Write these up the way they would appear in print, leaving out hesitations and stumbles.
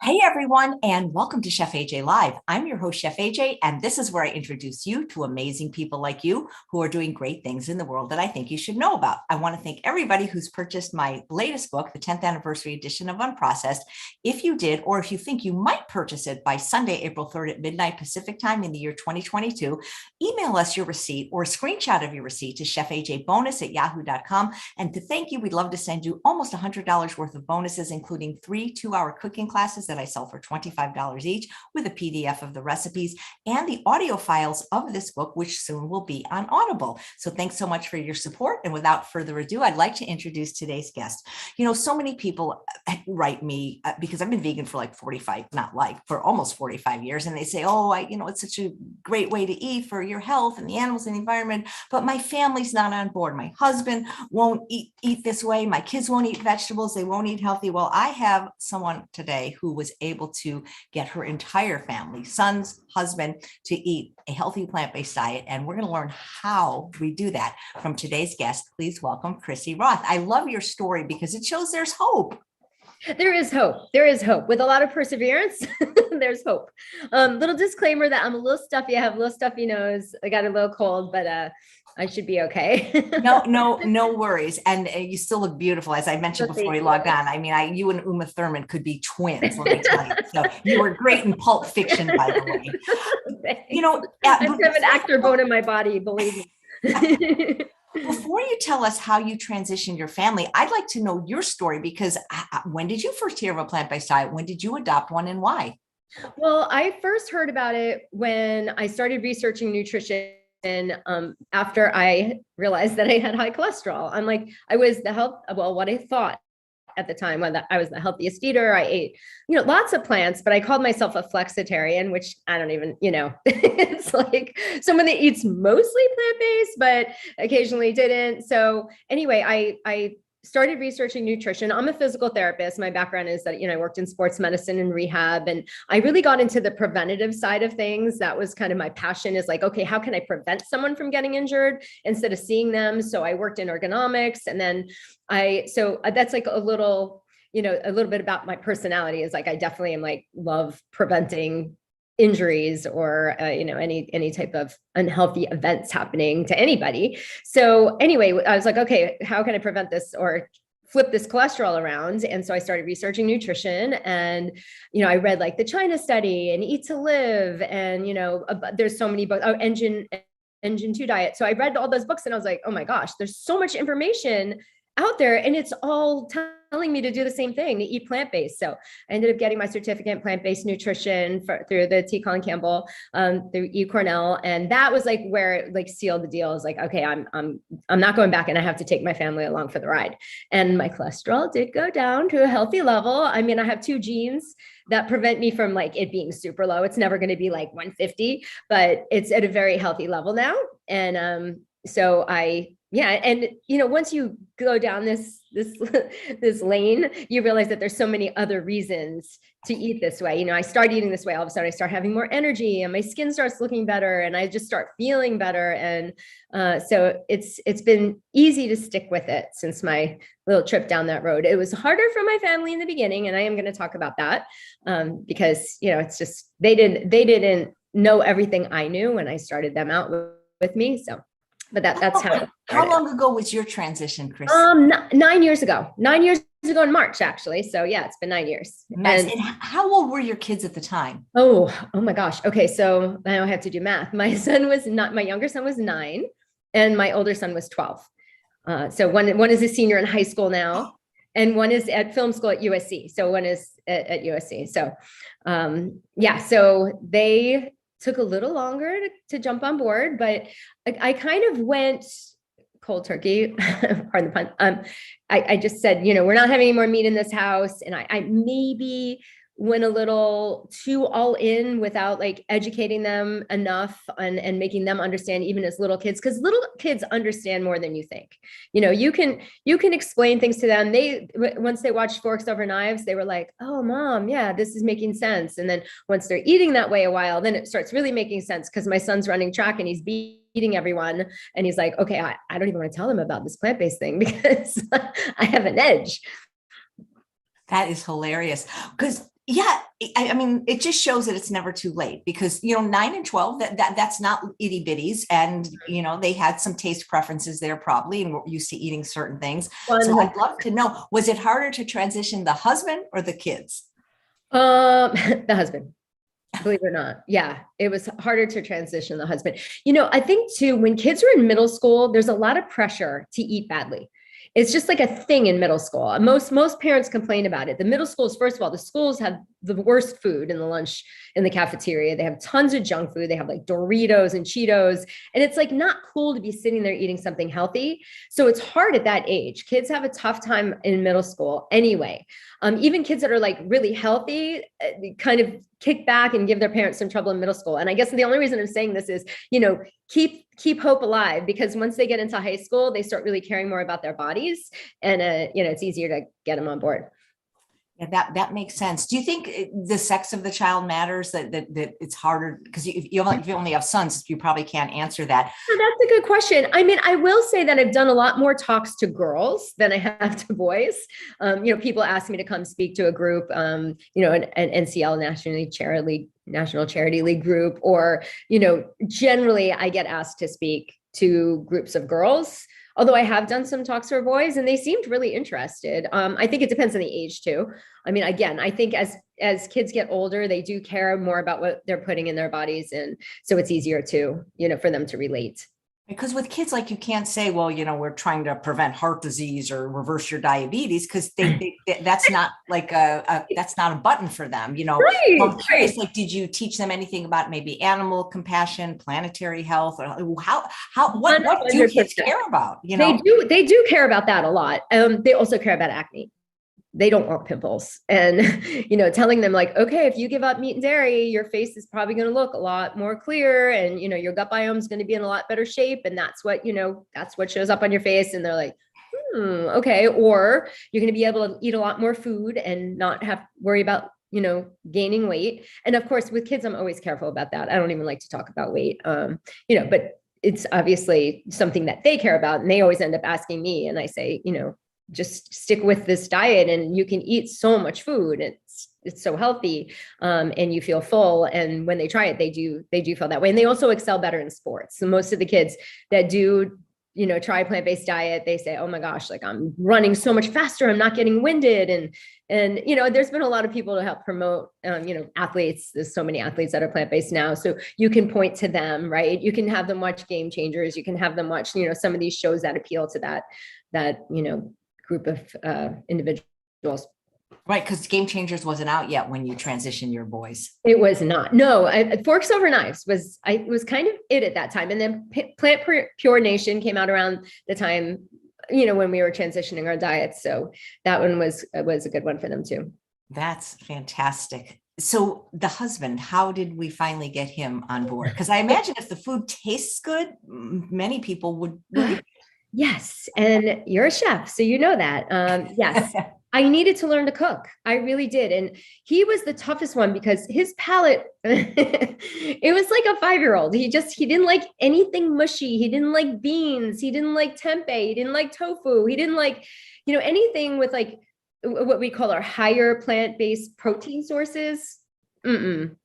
Hey everyone, and welcome to Chef AJ Live. I'm your host, Chef AJ, and this is where I introduce you to amazing people like you who are doing great things in the world that I think you should know about. I want to thank everybody who's purchased my latest book, the 10th anniversary edition of Unprocessed. If you did, or if you think you might purchase it by Sunday, April 3rd at midnight Pacific time in the year 2022, email us your receipt or a screenshot of your receipt to chefajbonus@yahoo.com. And to thank you, we'd love to send you almost $100 worth of bonuses, including 3 2-hour cooking classes that I sell for $25 each with a PDF of the recipes and the audio files of this book, which soon will be on Audible. So thanks so much for your support. And without further ado, I'd like to introduce today's guest. So many people write me because I've been vegan for for almost 45 years. And they say, it's such a great way to eat for your health and the animals and the environment, but my family's not on board. My husband won't eat this way. My kids won't eat vegetables. They won't eat healthy. Well, I have someone today who was able to get her entire family, sons, husband, to eat a healthy plant-based diet. And we're going to learn how we do that from today's guest. Please welcome Chrissy Roth. I love your story because it shows there's hope. There is hope. There is hope. With a lot of perseverance, there's hope. Little disclaimer that I'm a little stuffy. I have a little stuffy nose. I got a little cold, but I should be okay. No worries. And you still look beautiful. As I mentioned before we logged on, I mean, you and Uma Thurman could be twins, let me tell you. So you were great in Pulp Fiction, by the way. I have an actor bone in my body, believe me. Before you tell us how you transitioned your family, I'd like to know your story because when did you first hear of a plant-based diet? When did you adopt one and why? Well, I first heard about it when I started researching nutrition. After I realized that I had high cholesterol, what I thought at the time, when I was the healthiest eater. I ate, lots of plants, but I called myself a flexitarian, which I don't even, it's like someone that eats mostly plant-based, but occasionally didn't. So anyway, I started researching nutrition. I'm a physical therapist. My background is that, I worked in sports medicine and rehab, and I really got into the preventative side of things. That was kind of my passion, is like, okay, how can I prevent someone from getting injured instead of seeing them? So I worked in ergonomics, and then that's like a little bit about my personality, is like, I definitely am like, love preventing injuries or any type of unhealthy events happening to anybody. So anyway, I was like, okay, how can I prevent this or flip this cholesterol around? And so I started researching nutrition, and I read like the China study and Eat to Live, and there's so many books. Engine 2 diet. So I read all those books, and I was like, oh my gosh, there's so much information out there, and it's all telling me to do the same thing, to eat plant-based. So I ended up getting my certificate in plant-based nutrition through the T. Colin Campbell, through U Cornell. And that was like where it like sealed the deal. Is like, okay, I'm not going back, and I have to take my family along for the ride. And my cholesterol did go down to a healthy level. I mean, I have 2 genes that prevent me from like it being super low. It's never going to be like 150, but it's at a very healthy level now. And once you go down this lane, you realize that there's so many other reasons to eat this way. I start eating this way, all of a sudden I start having more energy, and my skin starts looking better, and I just start feeling better. And so it's been easy to stick with it since my little trip down that road. It was harder for my family in the beginning, and I am going to talk about that because it's just they didn't know everything I knew when I started them out with me. So. But that's how long ago was your transition, Chris? 9 years ago. 9 years ago in March, actually. So yeah, it's been 9 years. Nice. And how old were your kids at the time? Oh my gosh. Okay, so now I have to do math. My younger son was 9, and my older son was 12. So one is a senior in high school now, and one is at film school at USC. So one is at USC. So so they took a little longer to jump on board, but I kind of went cold turkey, pardon the pun. I just said, we're not having any more meat in this house. And I maybe went a little too all in without like educating them enough and making them understand, even as little kids, because little kids understand more than you think. You can explain things to them. Once they watched Forks Over Knives, they were like, oh mom, yeah, this is making sense. And then once they're eating that way a while, then it starts really making sense, because my son's running track and he's beating everyone. And he's like, okay, I don't even want to tell them about this plant-based thing because I have an edge. That is hilarious. Because Yeah, I mean, it just shows that it's never too late because 9 and 12, that's not itty bitties, and they had some taste preferences there probably, and were used to eating certain things. So I'd 100. love to know, was it harder to transition the husband or the kids? The husband. Believe it or not. Yeah, it was harder to transition the husband. I think too, when kids are in middle school, there's a lot of pressure to eat badly. It's just like a thing in middle school. Most parents complain about it. The middle schools, first of all, the schools have the worst food in the lunch in the cafeteria. They have tons of junk food. They have like Doritos and Cheetos. And it's like not cool to be sitting there eating something healthy. So it's hard at that age. Kids have a tough time in middle school anyway. Even kids that are like really healthy kind of kick back and give their parents some trouble in middle school. And I guess the only reason I'm saying this is, keep hope alive, because once they get into high school, they start really caring more about their bodies, and it's easier to get them on board. Yeah, that makes sense. Do you think the sex of the child matters? That it's harder because if you only have sons, you probably can't answer that. That's a good question. I mean, I will say that I've done a lot more talks to girls than I have to boys. People ask me to come speak to a group, an NCL, National Charity League group, or, generally I get asked to speak to groups of girls. Although I have done some talks for boys and they seemed really interested. I think it depends on the age too. I mean, again, I think as kids get older, they do care more about what they're putting in their bodies. And so it's easier to, for them to relate. Because with kids, like, you can't say, well, we're trying to prevent heart disease or reverse your diabetes, because that's not like that's not a button for them. Right, I'm curious, right. like, did you teach them anything about maybe animal compassion, planetary health, or what do kids 100%. care about? They do care about that a lot. They also care about acne. They don't want pimples, and telling them like, okay, if you give up meat and dairy, your face is probably going to look a lot more clear, and your gut biome is going to be in a lot better shape, and that's what shows up on your face. And they're like, okay. Or you're going to be able to eat a lot more food and not have worry about gaining weight. And of course, with kids, I'm always careful about that. I don't even like to talk about weight, but it's obviously something that they care about, and they always end up asking me, and I say, just stick with this diet and you can eat so much food. It's so healthy, and you feel full. And when they try it, they do feel that way. And they also excel better in sports. So most of the kids that do, try plant-based diet, they say, oh my gosh, like I'm running so much faster. I'm not getting winded. And there's been a lot of people to help promote, athletes. There's so many athletes that are plant-based now. So you can point to them, right? You can have them watch Game Changers. You can have them watch, some of these shows that appeal to that group of individuals. Right, because Game Changers wasn't out yet when you transitioned your boys. It was not. No, Forks Over Knives was kind of it at that time. And then Plant Pure Nation came out around the time, when we were transitioning our diets. So that one was a good one for them too. That's fantastic. So the husband, how did we finally get him on board? Because I imagine if the food tastes good, many people would. Yes. And you're a chef, so you know that. Yes. I needed to learn to cook. I really did. And he was the toughest one because his palate, it was like a 5-year-old. He didn't like anything mushy. He didn't like beans. He didn't like tempeh. He didn't like tofu. He didn't like, anything with like what we call our higher plant-based protein sources.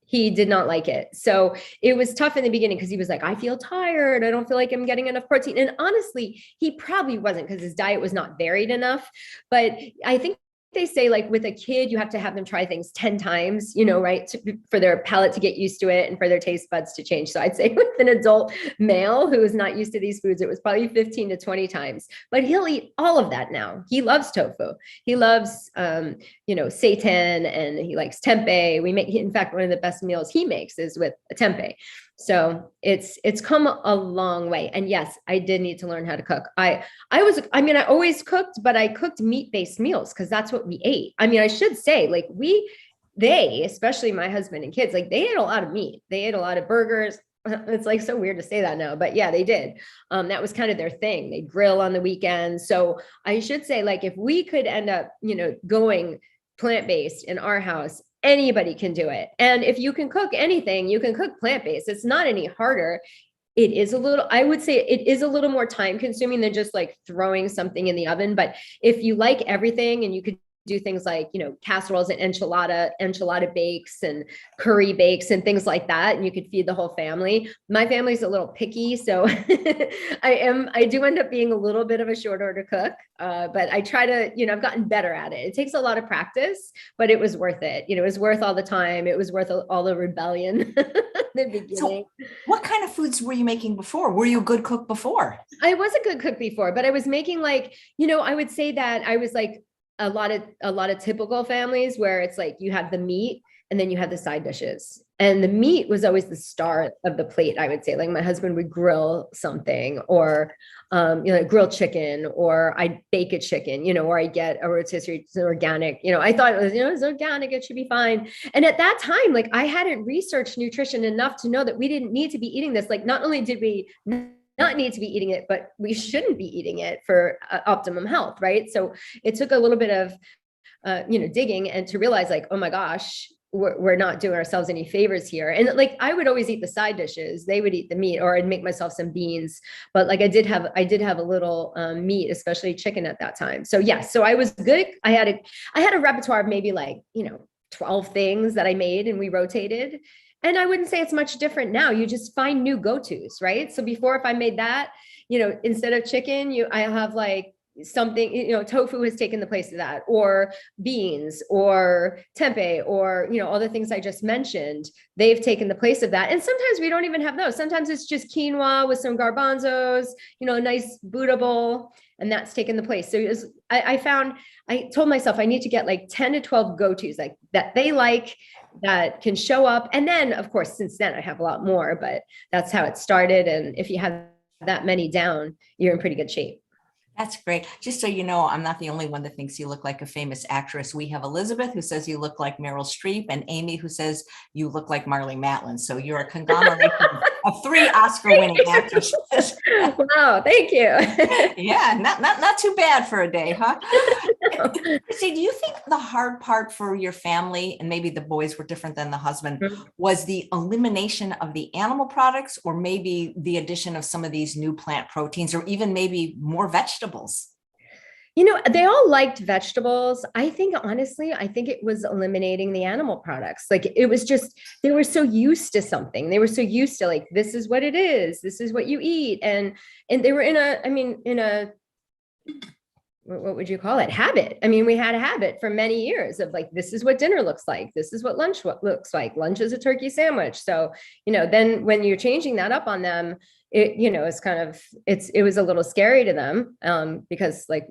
He did not like it. So it was tough in the beginning because he was like, I feel tired. I don't feel like I'm getting enough protein. And honestly, he probably wasn't, because his diet was not varied enough. But I think they say, like, with a kid, you have to have them try things 10 times, right, for their palate to get used to it and for their taste buds to change. So I'd say with an adult male who is not used to these foods, it was probably 15 to 20 times. But he'll eat all of that now. He loves tofu. He loves, seitan, and he likes tempeh. In fact, one of the best meals he makes is with a tempeh. So it's come a long way. And yes, I did need to learn how to cook. I always cooked, but I cooked meat-based meals because that's what we ate. I mean, I should say, like, especially my husband and kids, like, they ate a lot of meat. They ate a lot of burgers. It's like so weird to say that now, but yeah, they did. That was kind of their thing. They grill on the weekends. So I should say, like, if we could end up, going plant-based in our house, anybody can do it. And if you can cook anything, you can cook plant-based. It's not any harder. I would say it is a little more time consuming than just like throwing something in the oven. But if you like everything and you could do things like, casseroles and enchilada bakes and curry bakes and things like that. And you could feed the whole family. My family's a little picky. So I do end up being a little bit of a short order cook. But I try to, I've gotten better at it. It takes a lot of practice, but it was worth it. It was worth all the time. It was worth all the rebellion in the beginning. So what kind of foods were you making before? Were you a good cook before? I was a good cook before, but I was making like, I would say that I was like, a lot of typical families where it's like you have the meat and then you have the side dishes, and the meat was always the star of the plate. I would say, like, my husband would grill something, or grill chicken, or I'd bake a chicken, or I get a rotisserie organic. I thought it was organic, it should be fine. And at that time, like, I hadn't researched nutrition enough to know that we didn't need to be eating this. Like, not only did we not need to be eating it, but we shouldn't be eating it for optimum health, right? So it took a little bit of, digging, and to realize, like, oh my gosh, we're not doing ourselves any favors here. And like, I would always eat the side dishes. They would eat the meat, or I'd make myself some beans. But like, I did have a little meat, especially chicken at that time. So yes, so I was good. I had a repertoire of maybe like, 12 things that I made, and we rotated. And I wouldn't say it's much different now. You just find new go-tos, right? So before, if I made that, instead of chicken, I have like something, tofu has taken the place of that, or beans, or tempeh, or, all the things I just mentioned, they've taken the place of that. And sometimes we don't even have those. Sometimes it's just quinoa with some garbanzos, a nice Buddha bowl, and that's taken the place. So I told myself I need to get like 10 to 12 go-tos, like that they like, that can show up. And then, of course, since then I have a lot more, but that's how it started. And if you have that many down, you're in pretty good shape. That's great. Just so you know, I'm not the only one that thinks you look like a famous actress. We have Elizabeth, who says you look like Meryl Streep, and Amy, who says you look like Marlee Matlin. So you're a conglomeration of 3 Oscar-winning actresses. Wow, thank you. Yeah, not too bad for a day, huh? See, do you think the hard part for your family, and maybe the boys were different than the husband, was the elimination of the animal products, or maybe the addition of some of these new plant proteins, or even maybe more vegetables? They all liked vegetables. I think, honestly, it was eliminating the animal products. Like, it was just, they were so used to something. They were so used to, like, this is what it is. This is what you eat. And they were in a, what would you call it? Habit. I mean, we had a habit for many years of like, this is what dinner looks like. This is what lunch looks like. Lunch is a turkey sandwich. So, then when you're changing that up on them, it's kind of, it was a little scary to them, because like,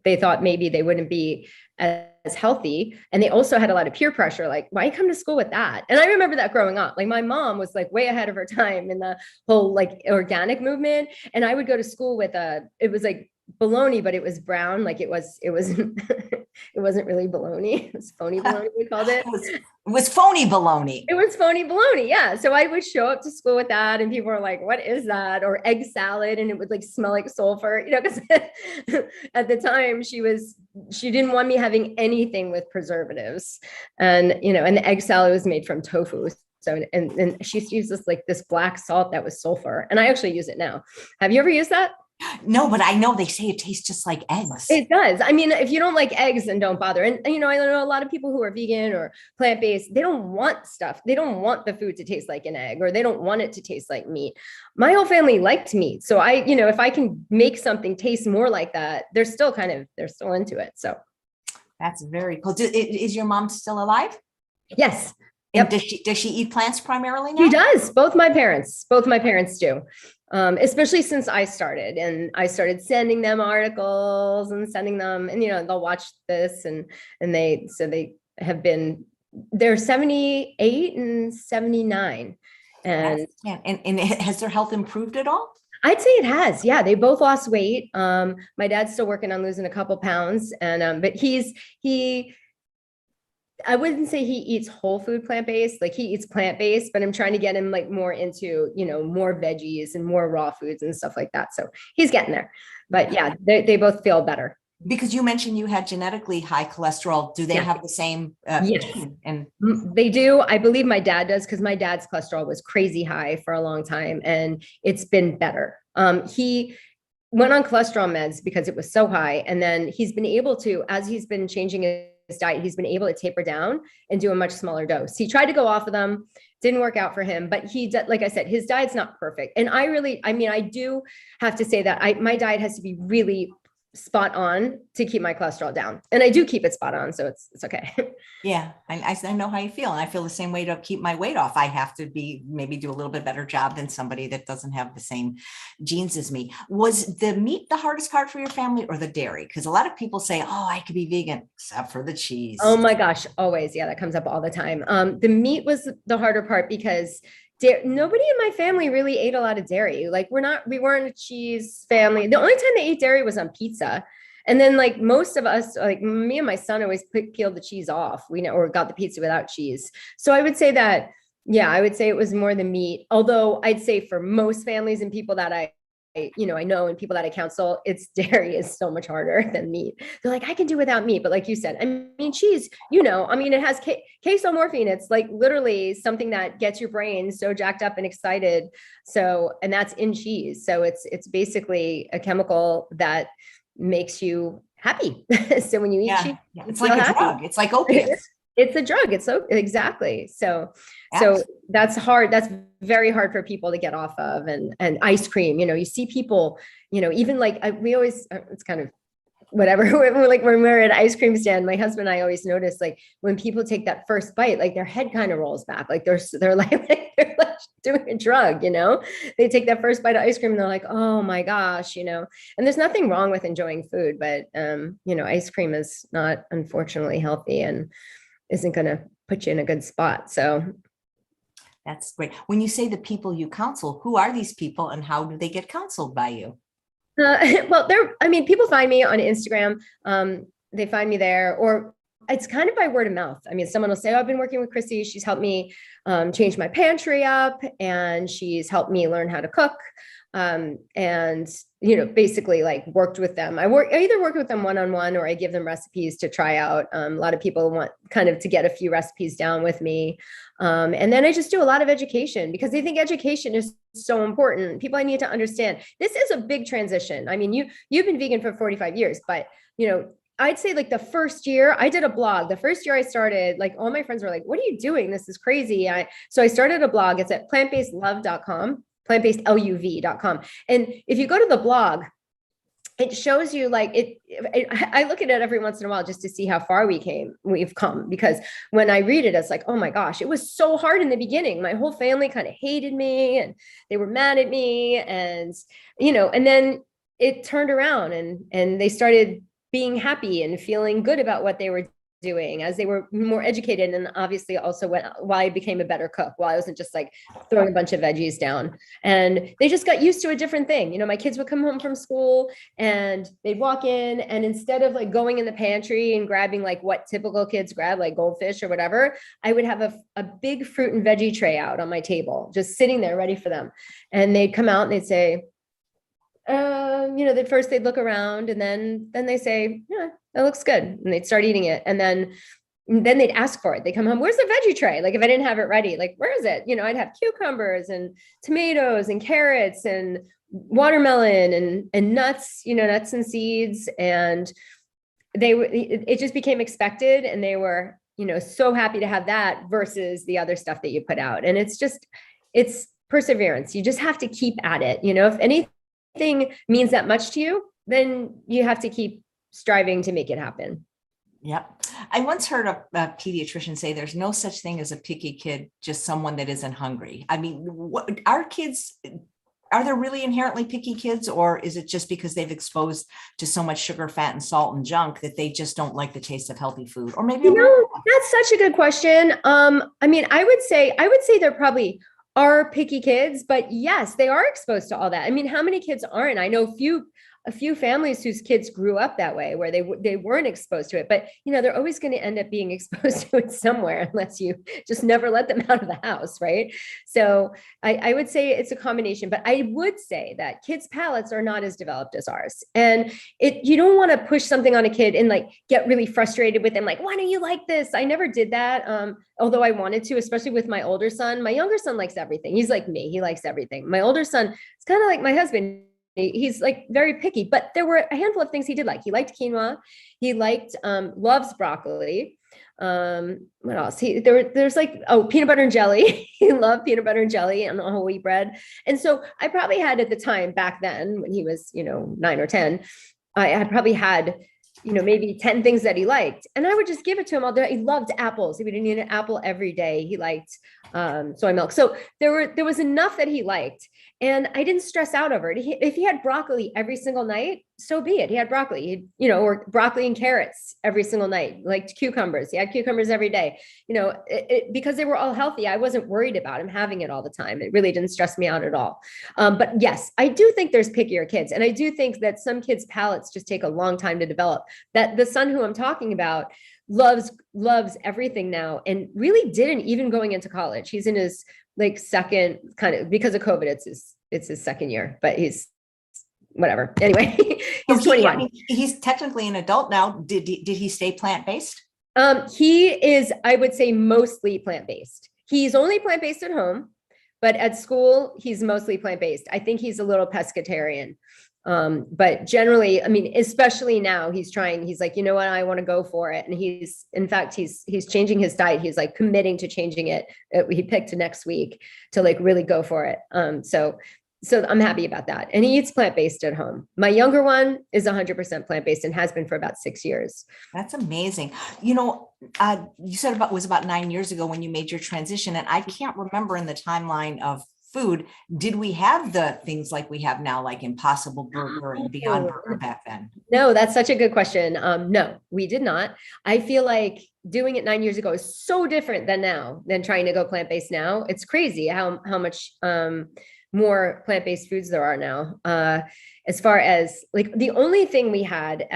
they thought maybe they wouldn't be as healthy. And they also had a lot of peer pressure, like, why come to school with that? And I remember that growing up, like, my mom was like way ahead of her time in the whole like organic movement. And I would go to school with it was like bologna, but it was brown. Like, it wasn't it wasn't really bologna. It was phony bologna, we called it. It was phony bologna. It was phony bologna. Yeah. So I would show up to school with that, and people were like, what is that? Or egg salad. And it would like smell like sulfur, because at the time she didn't want me having anything with preservatives. And, and the egg salad was made from tofu. So, and she used this black salt that was sulfur. And I actually use it now. Have you ever used that? No, but I know they say it tastes just like eggs. It does. I mean, if you don't like eggs, then don't bother. And, I know a lot of people who are vegan or plant-based, they don't want stuff. They don't want the food to taste like an egg, or they don't want it to taste like meat. My whole family liked meat. So if I can make something taste more like that, they're still into it. So that's very cool. Is your mom still alive? Yes. And yep. Does she eat plants primarily now? She does. Both my parents do. Especially since I started, and I started sending them articles and sending them, and, they'll watch this, and they're 78 and 79. And has their health improved at all? I'd say it has. Yeah. They both lost weight. My dad's still working on losing a couple pounds, and, but I wouldn't say he eats whole food plant-based, like he eats plant-based, but I'm trying to get him like more into, more veggies and more raw foods and stuff like that. So he's getting there, but yeah, they both feel better. Because you mentioned you had genetically high cholesterol. Do they have the same? Yes. And they do. I believe my dad does, because my dad's cholesterol was crazy high for a long time, and it's been better. went on cholesterol meds because it was so high. And then he's been able to, as he's been changing his diet, he's been able to taper down and do a much smaller dose. He tried to go off of them, didn't work out for him, but like I said, his diet's not perfect. And I do have to say that my diet has to be really spot on to keep my cholesterol down. And I do keep it spot on. So it's okay. Yeah, I know how you feel. And I feel the same way to keep my weight off. I have to maybe do a little bit better job than somebody that doesn't have the same genes as me. Was the meat the hardest part for your family, or the dairy? Because a lot of people say, oh, I could be vegan, except for the cheese. Oh my gosh, always. Yeah, that comes up all the time. The meat was the harder part because nobody in my family really ate a lot of dairy. Like we weren't a cheese family. The only time they ate dairy was on pizza. And then like most of us, like me and my son always peeled the cheese off, or got the pizza without cheese. So I would say that, yeah, I would say it was more the meat. Although I'd say for most families and people that I know, and people that I counsel, dairy is so much harder than meat. They're like, I can do without meat. But like you said, I mean, cheese, it has casomorphine. It's like literally something that gets your brain so jacked up and excited. So, and that's in cheese. So it's basically a chemical that makes you happy. So when you eat cheese, it's like a drug. It's like opiates. It's a drug. It's so exactly. So that's hard. That's very hard for people to get off of. And ice cream, you see people, even like we always, it's kind of whatever. Like when we're at an ice cream stand, my husband and I always notice, like when people take that first bite, like their head kind of rolls back, like they're like doing a drug, they take that first bite of ice cream and they're like, oh my gosh, and there's nothing wrong with enjoying food, but ice cream is not unfortunately healthy and isn't going to put you in a good spot. So that's great. When you say the people you counsel, who are these people and how do they get counseled by you? Well, people find me on Instagram. They find me there, or it's kind of by word of mouth. I mean, someone will say, oh, I've been working with Chrissy. She's helped me change my pantry up, and she's helped me learn how to cook. And, basically like worked with them. I either work with them one-on-one, or I give them recipes to try out. A lot of people want kind of to get a few recipes down with me. And then I just do a lot of education, because I think education is so important. People, I need to understand this is a big transition. I mean, you've been vegan for 45 years, but I'd say like the first year I did a blog. The first year I started, like all my friends were like, what are you doing? This is crazy. So I started a blog. It's at plantbasedluv.com. plantbasedluv.com. And if you go to the blog, it shows you like I look at it every once in a while just to see how far we've come, because when I read it, it's like, oh my gosh, it was so hard in the beginning. My whole family kind of hated me and they were mad at me, and, and then it turned around and they started being happy and feeling good about what they were doing as they were more educated. And obviously also why I became a better cook, while I wasn't just like throwing a bunch of veggies down, and they just got used to a different thing. My kids would come home from school and they'd walk in, and instead of like going in the pantry and grabbing like what typical kids grab, like goldfish or whatever, I would have a big fruit and veggie tray out on my table, just sitting there ready for them. And they'd come out and they'd say, first they'd look around, and then they say, yeah, that looks good. And they'd start eating it. And then they'd ask for it. They come home, where's the veggie tray? Like if I didn't have it ready, like, where is it? I'd have cucumbers and tomatoes and carrots and watermelon and nuts, nuts and seeds. And it just became expected. And they were, so happy to have that versus the other stuff that you put out. And it's perseverance. You just have to keep at it. If anything means that much to you, then you have to keep striving to make it happen. Yep. I once heard a pediatrician say there's no such thing as a picky kid, just someone that isn't hungry. I mean, our kids, are there really inherently picky kids, or is it just because they've exposed to so much sugar, fat, and salt and junk that they just don't like the taste of healthy food? Or maybe that's such a good question. I would say there probably are picky kids, but yes, they are exposed to all that. I mean, how many kids aren't? I know a few families whose kids grew up that way, where they weren't exposed to it, but they're always going to end up being exposed to it somewhere, unless you just never let them out of the house, right? So I would say it's a combination, but I would say that kids' palates are not as developed as ours, and you don't want to push something on a kid and like get really frustrated with them, like, why don't you like this? I never did that, although I wanted to, especially with my older son. My younger son likes everything. He's like me; he likes everything. My older son is kind of like my husband. He's like very picky, but there were a handful of things he did like. He liked quinoa. He liked, loves broccoli. What else? There's like, oh, peanut butter and jelly. He loved peanut butter and jelly and whole wheat bread. And so I probably had at the time back then when he was, 9 or 10, I had probably had, maybe 10 things that he liked. And I would just give it to him all day. He loved apples. He would eat an apple every day. He liked soy milk. So there was enough that he liked. And I didn't stress out over it. If he had broccoli every single night, so be it. He had broccoli, or broccoli and carrots every single night, like cucumbers. He had cucumbers every day, because they were all healthy. I wasn't worried about him having it all the time. It really didn't stress me out at all. But yes, I do think there's pickier kids. And I do think that some kids' palates just take a long time to develop. That the son who I'm talking about loves everything now and really didn't even going into college. He's in his like second, kind of because of COVID, it's his second year, but he's whatever. Anyway, he's 21. He's technically an adult now. Did he stay plant-based? He is, I would say, mostly plant-based. He's only plant-based at home, but at school, he's mostly plant-based. I think he's a little pescatarian. But generally, I mean, especially now he's like, you know what, I want to go for it. And he's changing his diet. He's like committing to changing it. He picked next week to like really go for it. So I'm happy about that. And he eats plant-based at home. My younger one is 100% plant-based and has been for about 6 years. That's amazing. You said it was about 9 years ago when you made your transition. And I can't remember in the timeline of food, did we have the things like we have now, like Impossible Burger and Beyond Burger back then? No, that's such a good question. No, we did not. I feel like doing it 9 years ago is so different than trying to go plant-based now. It's crazy how much more plant-based foods there are now. As far as like the only thing we had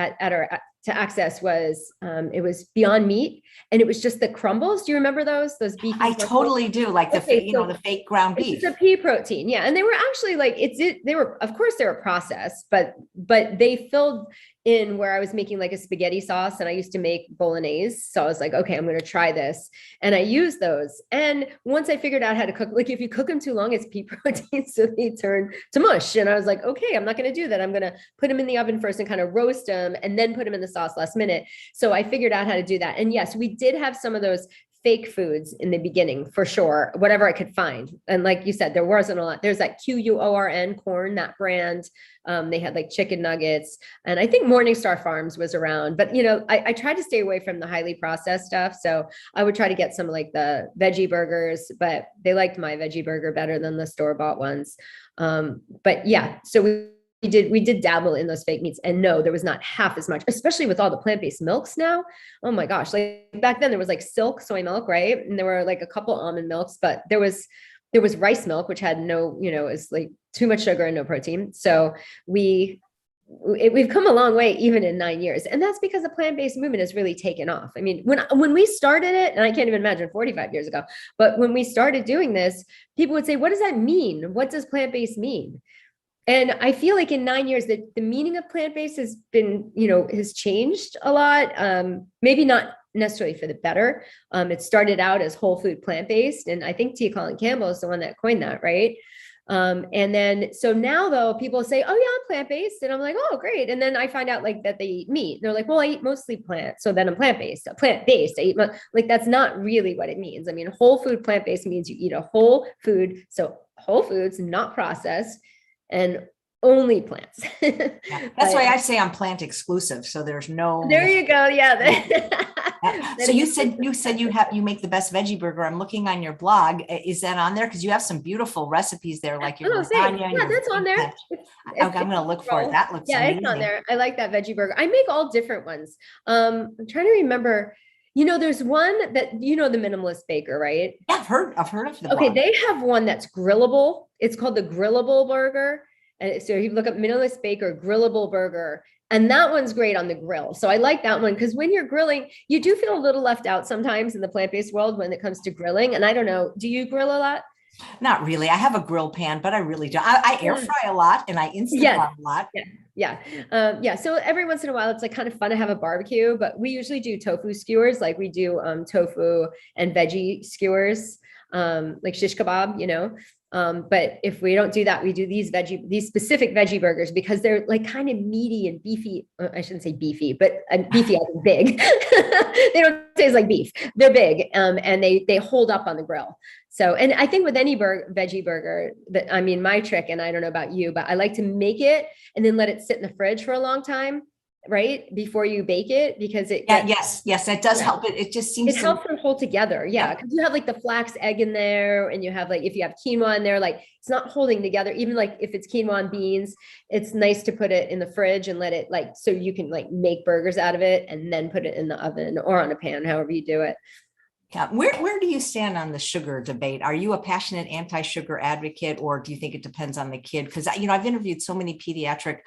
to access was it was Beyond Meat, and it was just the crumbles. Do you remember those beef? I totally do, like the fake ground beef. It's a pea protein, yeah. And they were actually like they were, of course, they were processed, but they filled in where I was making like a spaghetti sauce, and I used to make bolognese. So I was like, okay, I'm going to try this, and I used those. And once I figured out how to cook, like if you cook them too long, it's pea protein, so they turn to mush. And I was like, okay, I'm not going to do that. I'm going to put them in the oven first and kind of roast them, and then put them in the sauce last minute. So I figured out how to do that. And yes, we did have some of those fake foods in the beginning for sure, whatever I could find. And like you said, there wasn't a lot. There's that QUORN corn, that brand. They had like chicken nuggets, and I think Morningstar Farms was around, but I tried to stay away from the highly processed stuff. So I would try to get some like the veggie burgers, but they liked my veggie burger better than the store-bought ones. But yeah, so we did dabble in those fake meats, and no, there was not half as much, especially with all the plant-based milks now. Oh my gosh. Like back then there was like Silk soy milk, right? And there were like a couple almond milks, but there was rice milk, which had no, it's like too much sugar and no protein. So we've come a long way even in 9 years. And that's because the plant-based movement has really taken off. I mean, when we started it, and I can't even imagine 45 years ago, but when we started doing this, people would say, what does that mean? What does plant-based mean? And I feel like in 9 years that the meaning of plant-based has been, has changed a lot. Maybe not necessarily for the better. It started out as whole food plant-based. And I think T. Colin Campbell is the one that coined that, right? And then, so now though, people say, oh yeah, I'm plant-based. And I'm like, oh, great. And then I find out like that they eat meat. They're like, well, I eat mostly plants. So then I'm plant-based. I eat like, that's not really what it means. I mean, whole food plant-based means you eat a whole food. So whole foods, not processed, and only plants. Yeah, that's why I say I'm plant exclusive. So there's no. There you go. Yeah. So you said you make the best veggie burger. I'm looking on your blog. Is that on there? Because you have some beautiful recipes there, like your lasagna. Yeah, that's on there. Okay, I'm going to look for it. That looks amazing. It's on there. I like that veggie burger. I make all different ones. I'm trying to remember. There's one that, the Minimalist Baker, right? Yeah, I've heard of the Okay, blog. they have one that's grillable. It's called the grillable burger. And so you look up Minimalist Baker grillable burger, and that one's great on the grill. So I like that one because when you're grilling, you do feel a little left out sometimes in the plant-based world when it comes to grilling. And I don't know, do you grill a lot? Not really. I have a grill pan, but I really don't. I air fry a lot, and I instant fry a lot. Yeah. So every once in a while, it's like kind of fun to have a barbecue, but we usually do tofu skewers. Like we do tofu and veggie skewers, like shish kebab, But if we don't do that, we do these specific veggie burgers because they're like kind of meaty and beefy. I shouldn't say beefy, but beefy as in big. They don't taste like beef. They're big, and they hold up on the grill. So, and I think with any veggie burger, that I mean, my trick, and I don't know about you, but I like to make it and then let it sit in the fridge for a long time, right? Before you bake it, because it yes, that does help. It just seems it helps them hold together. Yeah. Cause you have like the flax egg in there, and you have like, if you have quinoa in there, like it's not holding together. Even like if it's quinoa and beans, it's nice to put it in the fridge and let it like, so you can like make burgers out of it and then put it in the oven or on a pan, however you do it. Yeah. Where do you stand on the sugar debate? Are you a passionate anti-sugar advocate, or do you think it depends on the kid? Because, I've interviewed so many pediatric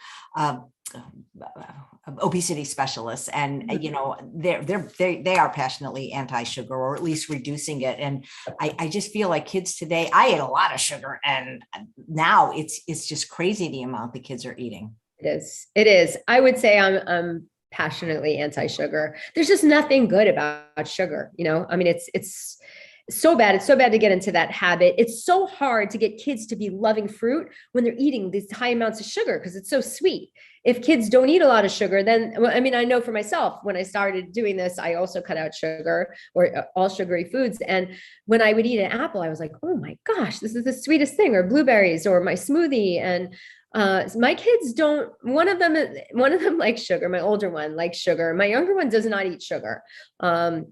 obesity specialists, and, they are passionately anti-sugar, or at least reducing it. And I just feel like kids today, I ate a lot of sugar, and now it's just crazy the amount the kids are eating. It is. I would say I'm passionately anti-sugar. There's just nothing good about sugar. I mean, it's so bad. It's so bad to get into that habit. It's so hard to get kids to be loving fruit when they're eating these high amounts of sugar because it's so sweet. If kids don't eat a lot of sugar, then, I mean, I know for myself, when I started doing this, I also cut out sugar or all sugary foods. And when I would eat an apple, I was like, oh my gosh, this is the sweetest thing, or blueberries or my smoothie. And my kids don't, one of them likes sugar. My older one likes sugar. My younger one does not eat sugar.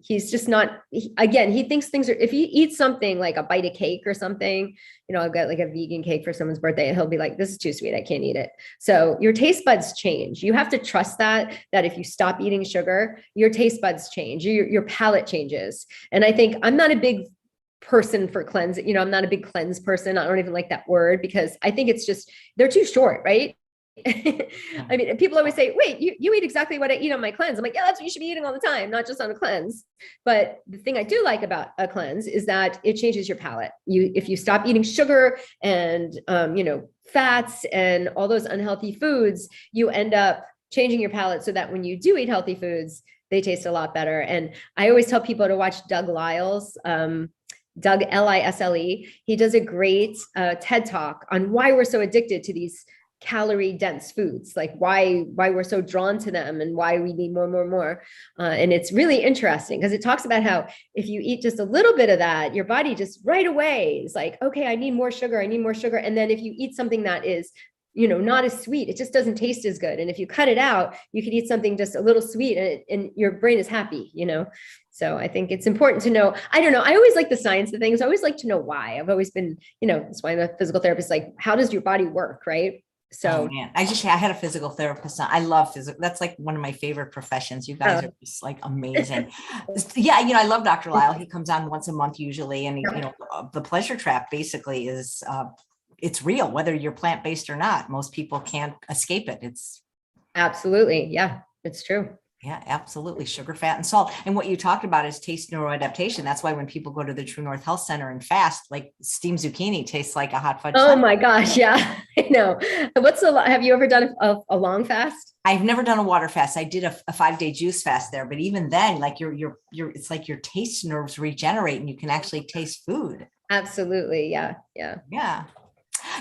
He's just not, again, he thinks things are, if he eats something like a bite of cake or something, I've got like a vegan cake for someone's birthday, and he'll be like, this is too sweet, I can't eat it. So your taste buds change. You have to trust that if you stop eating sugar, your taste buds change, your palate changes. And I think I'm not a big person for cleanse. I'm not a big cleanse person. I don't even like that word because I think it's just, they're too short, right? I mean, people always say, wait, you eat exactly what I eat on my cleanse. I'm like, yeah, that's what you should be eating all the time, not just on a cleanse. But the thing I do like about a cleanse is that it changes your palate. If you stop eating sugar and, fats and all those unhealthy foods, you end up changing your palate so that when you do eat healthy foods, they taste a lot better. And I always tell people to watch Doug Lisle, Doug Lisle. He does a great TED talk on why we're so addicted to these calorie dense foods, like why we're so drawn to them and why we need more. And it's really interesting because it talks about how if you eat just a little bit of that, your body just right away is like, okay, I need more sugar. And then if you eat something that is, not as sweet, it just doesn't taste as good. And if you cut it out, you could eat something just a little sweet and your brain is happy, So I think it's important to know. I don't know. I always like the science of things. I always like to know why. I've always been, that's why I'm a physical therapist. Like, how does your body work? Right. So man, I had a physical therapist. I love physical. That's like one of my favorite professions. You guys are just like amazing. Yeah. I love Dr. Lisle. He comes on once a month usually. And, the pleasure trap basically is, it's real, whether you're plant-based or not. Most people can't escape it. It's absolutely. Yeah, it's true. Yeah, absolutely. Sugar, fat, and salt. And what you talked about is taste neuroadaptation. That's why when people go to the True North Health Center and fast, like steamed zucchini tastes like a hot fudge. Oh my gosh. Yeah, I know. Have you ever done a long fast? I've never done a water fast. I did a 5-day juice fast there, but even then, like it's like your taste nerves regenerate and you can actually taste food. Absolutely. Yeah.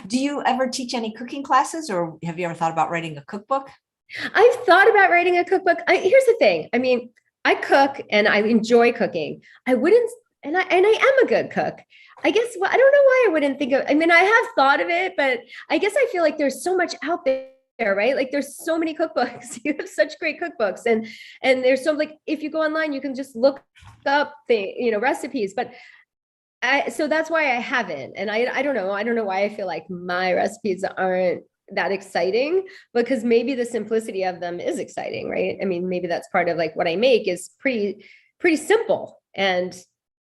Do you ever teach any cooking classes, or have you ever thought about writing a cookbook? I've thought about writing a cookbook. Here's the thing. I mean, I cook and I enjoy cooking. I wouldn't, and I am a good cook. I guess, I don't know why I wouldn't think of, I mean, I have thought of it, but I guess I feel like there's so much out there, right? Like there's so many cookbooks. You have such great cookbooks, and there's so, like, if you go online, you can just look up recipes, but so that's why I haven't. And I don't know why I feel like my recipes aren't that exciting, because maybe the simplicity of them is exciting, right? I mean, maybe that's part of like what I make is pretty simple, and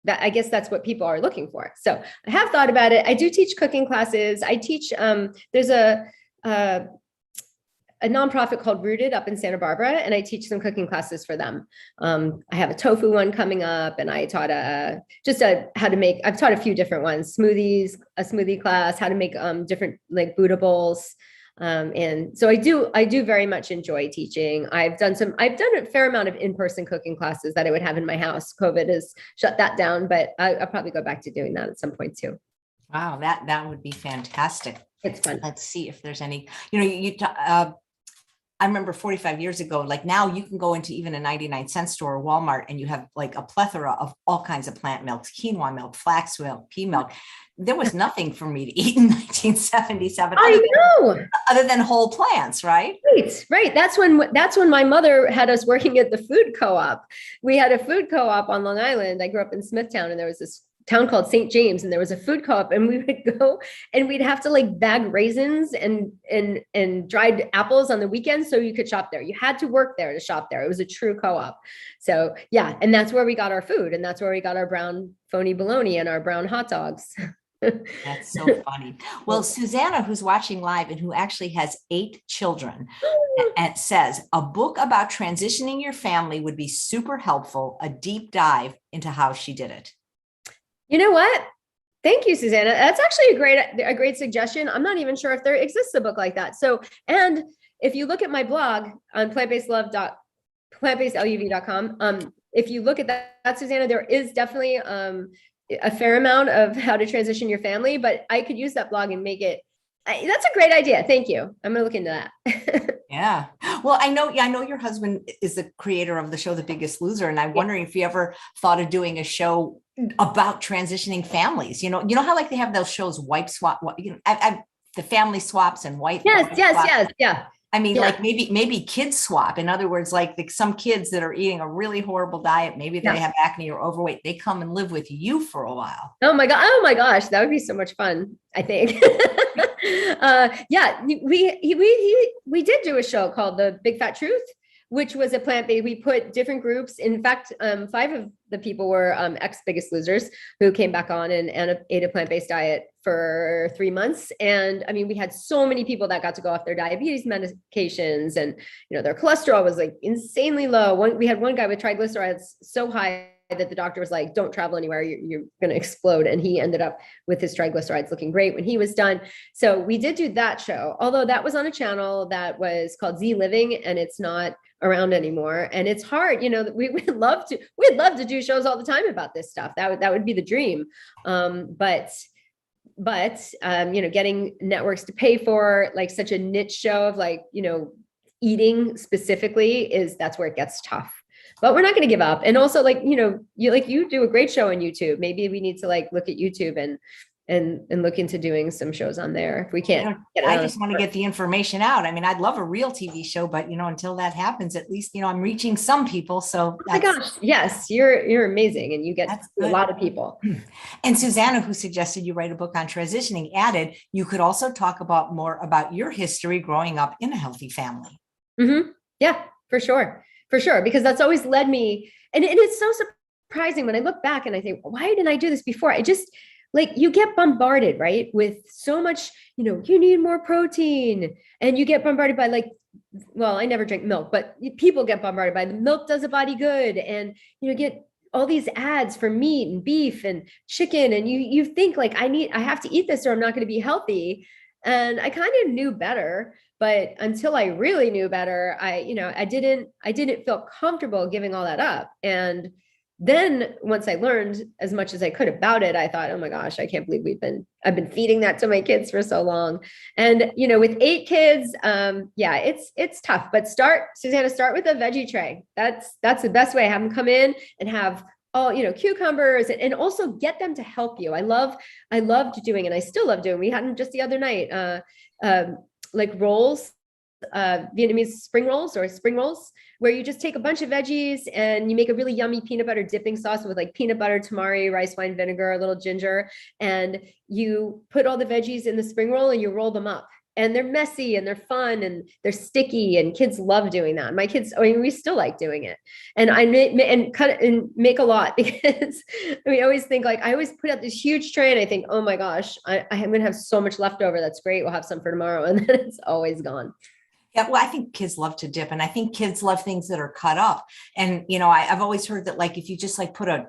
that, I guess that's what people are looking for. So I have thought about it. I do teach cooking classes. I teach, there's a nonprofit called Rooted up in Santa Barbara, and I teach some cooking classes for them. I have a tofu one coming up, and I taught how to make, I've taught a few different ones, smoothies, a smoothie class, how to make different like Buddha bowls. And so I do very much enjoy teaching. I've done a fair amount of in-person cooking classes that I would have in my house. COVID has shut that down, but I'll probably go back to doing that at some point too. Wow, that would be fantastic. It's fun. Let's see if there's any, I remember 45 years ago, like now you can go into even a 99-cent store or Walmart and you have like a plethora of all kinds of plant milks, quinoa milk, flax milk, pea milk. There was nothing for me to eat in 1977 I know. other than whole plants, right? Right. That's when my mother had us working at the food co-op. We had a food co-op on Long Island. I grew up in Smithtown, and there was this town called St. James, and there was a food co-op, and we would go and we'd have to like bag raisins and dried apples on the weekends so you could shop there. You had to work there to shop there. It was a true co-op. So yeah, and that's where we got our food, and that's where we got our brown phony bologna and our brown hot dogs. That's so funny. Well, Susanna, who's watching live and who actually has 8 children, and says a book about transitioning your family would be super helpful, a deep dive into how she did it. You know what? Thank you, Susanna. That's actually a great suggestion. I'm not even sure if there exists a book like that. So, and if you look at my blog on plantbasedluv.com, if you look at that, Susanna, there is definitely a fair amount of how to transition your family, but I could use that blog and make it. That's a great idea. Thank you. I'm gonna look into that. Yeah. Well, I know your husband is the creator of the show, The Biggest Loser. And I'm wondering if you ever thought of doing a show about transitioning families. You know how like they have those shows, Wipe Swap, the family swaps and wife. Yes. Yeah. I mean, like maybe kids swap. In other words, like some kids that are eating a really horrible diet, maybe they have acne or overweight, they come and live with you for a while. Oh my gosh, that would be so much fun, I think. Yeah, we did do a show called The Big Fat Truth, which was a plant-based. We put different groups. In fact, 5 of the people were ex-Biggest Losers who came back on and ate a plant-based diet for 3 months. And I mean, we had so many people that got to go off their diabetes medications, and their cholesterol was like insanely low. We had one guy with triglycerides so high that the doctor was like, don't travel anywhere, you're going to explode. And he ended up with his triglycerides looking great when he was done. So we did do that show, although that was on a channel that was called Z Living, and it's not around anymore. And it's hard, we'd love to do shows all the time about this stuff. That would be the dream. But getting networks to pay for like such a niche show of like, eating specifically that's where it gets tough. But we're not going to give up. And also you do a great show on YouTube. Maybe we need to like look at YouTube and look into doing some shows on there if we can't. I just want to get the information out. I mean, I'd love a real TV show, but until that happens, at least I'm reaching some people. So oh my gosh, yes, you're amazing, and you get a lot of people. And Susanna, who suggested you write a book on transitioning, added you could also talk about more about your history growing up in a healthy family. Mm-hmm. Yeah, for sure, because that's always led me, and it's so surprising when I look back and I think, why didn't I do this before? I just like you get bombarded, right, with so much, you need more protein, and you get bombarded by like, well, I never drink milk, but people get bombarded by the milk does a body good, and you get all these ads for meat and beef and chicken, and you think like I have to eat this or I'm not going to be healthy. And I kind of knew better, but until I really knew better, I didn't feel comfortable giving all that up. And then once I learned as much as I could about it, I thought, oh my gosh, I can't believe I've been feeding that to my kids for so long. And, with 8 kids, it's tough, but Susanna, start with a veggie tray. That's the best way. Have them come in and have all, cucumbers, and also get them to help you. I loved doing, and I still love doing. We had them just the other night, like rolls, Vietnamese spring rolls, where you just take a bunch of veggies and you make a really yummy peanut butter dipping sauce with like peanut butter, tamari, rice wine vinegar, a little ginger, and you put all the veggies in the spring roll and you roll them up. And they're messy and they're fun and they're sticky, and kids love doing that. My kids, we still like doing it. And I make a lot, because we always think like, I always put out this huge tray and I think, oh my gosh, I'm going to have so much leftover. That's great. We'll have some for tomorrow. And then it's always gone. Yeah, well, I think kids love to dip, and I think kids love things that are cut up. And I've always heard that, like, if you just like put a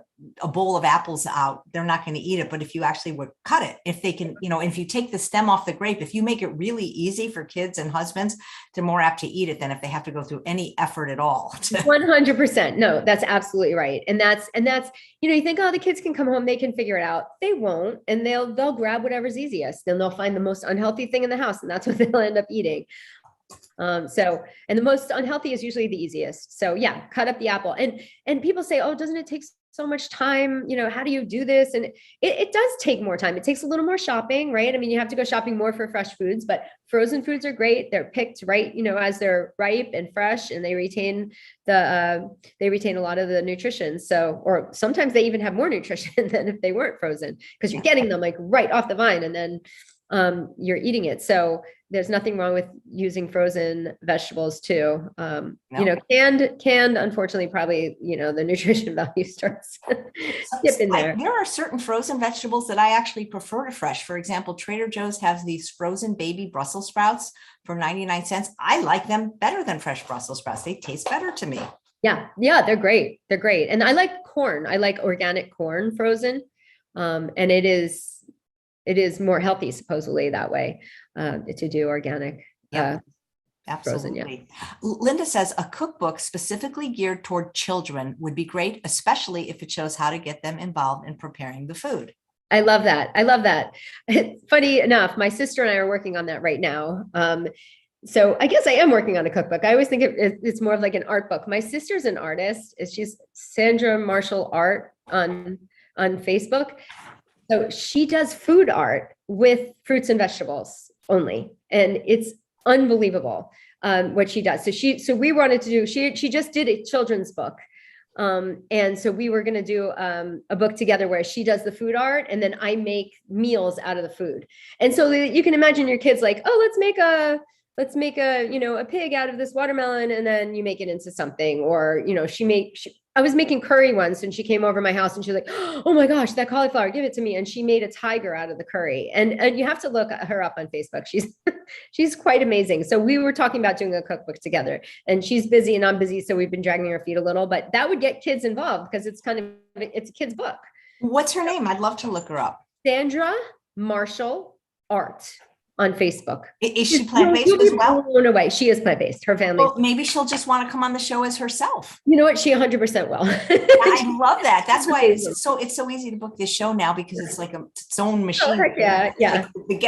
bowl of apples out, they're not going to eat it. But if you actually would cut it, if they can, if you take the stem off the grape, if you make it really easy for kids and husbands, they're more apt to eat it than if they have to go through any effort at all. 100%. No, that's absolutely right. And that's, you think, oh, the kids can come home, they can figure it out. They won't, and they'll grab whatever's easiest. Then they'll find the most unhealthy thing in the house, and that's what they'll end up eating. And the most unhealthy is usually the easiest. So yeah, cut up the apple. And people say, oh, doesn't it take so much time? How do you do this? And it does take more time. It takes a little more shopping, right? I mean, you have to go shopping more for fresh foods, but frozen foods are great. They're picked right, as they're ripe and fresh, and they retain a lot of the nutrition. So, or sometimes they even have more nutrition than if they weren't frozen, because you're getting them like right off the vine, and then you're eating it. So there's nothing wrong with using frozen vegetables too. No. Canned, unfortunately, probably, the nutrition value starts skipping there. There are certain frozen vegetables that I actually prefer to fresh. For example, Trader Joe's has these frozen baby Brussels sprouts for 99 cents. I like them better than fresh Brussels sprouts. They taste better to me. Yeah, they're great. They're great. And I like corn. I like organic corn frozen. And it is more healthy, supposedly, that way, to do organic. Yeah, absolutely. Frozen, yeah. Linda says a cookbook specifically geared toward children would be great, especially if it shows how to get them involved in preparing the food. I love that. Funny enough, my sister and I are working on that right now. So I guess I am working on a cookbook. I always think it's more of like an art book. My sister's an artist. She's Sandra Marshall Art on Facebook. So she does food art with fruits and vegetables only. And it's unbelievable what she does. So we wanted to do, she just did a children's book. And so we were going to do a book together where she does the food art and then I make meals out of the food. And so you can imagine your kids like, oh, let's make a a pig out of this watermelon, and then you make it into something. Or I was making curry once and she came over my house and she's like, oh my gosh, that cauliflower, give it to me. And she made a tiger out of the curry. And you have to look her up on Facebook. She's quite amazing. So we were talking about doing a cookbook together, and she's busy and I'm busy. So we've been dragging her feet a little, but that would get kids involved because it's a kid's book. What's her name? I'd love to look her up. Sandra Marshall Art on Facebook. Is she plant-based as well? Blown away. She is plant-based. Her family. Well, maybe she'll just want to come on the show as herself. You know what? She 100% will. I love that. That's why it's so easy to book this show now, because it's like its own machine. Oh, yeah. Like the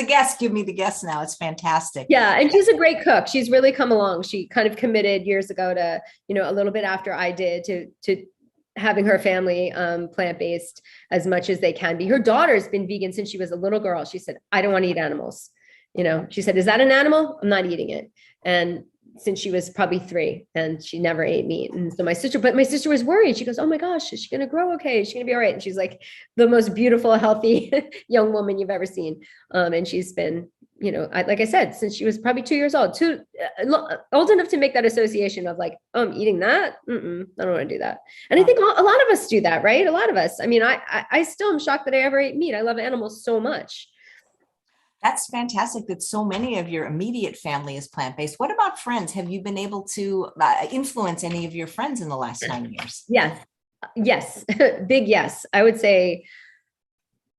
guests give me the guests now. It's fantastic. Yeah. And she's a great cook. She's really come along. She kind of committed years ago to, a little bit after I did, to having her family plant-based as much as they can be. Her daughter's been vegan since she was a little girl. She said, I don't want to eat animals. She said, is that an animal? I'm not eating it. And since she was probably 3, and she never ate meat. And so my sister was worried. She goes, oh my gosh, is she going to grow okay? Is she going to be all right? And she's like the most beautiful, healthy young woman you've ever seen. And she's been, like I said, since she was probably 2 years old, old enough to make that association of like, oh, I'm eating that. I don't want to do that. And I think a lot of us do that, right? A lot of us. I mean, I still am shocked that I ever ate meat. I love animals so much. That's fantastic that so many of your immediate family is plant-based. What about friends? Have you been able to influence any of your friends in the last 9 years? Yes. Big yes. I would say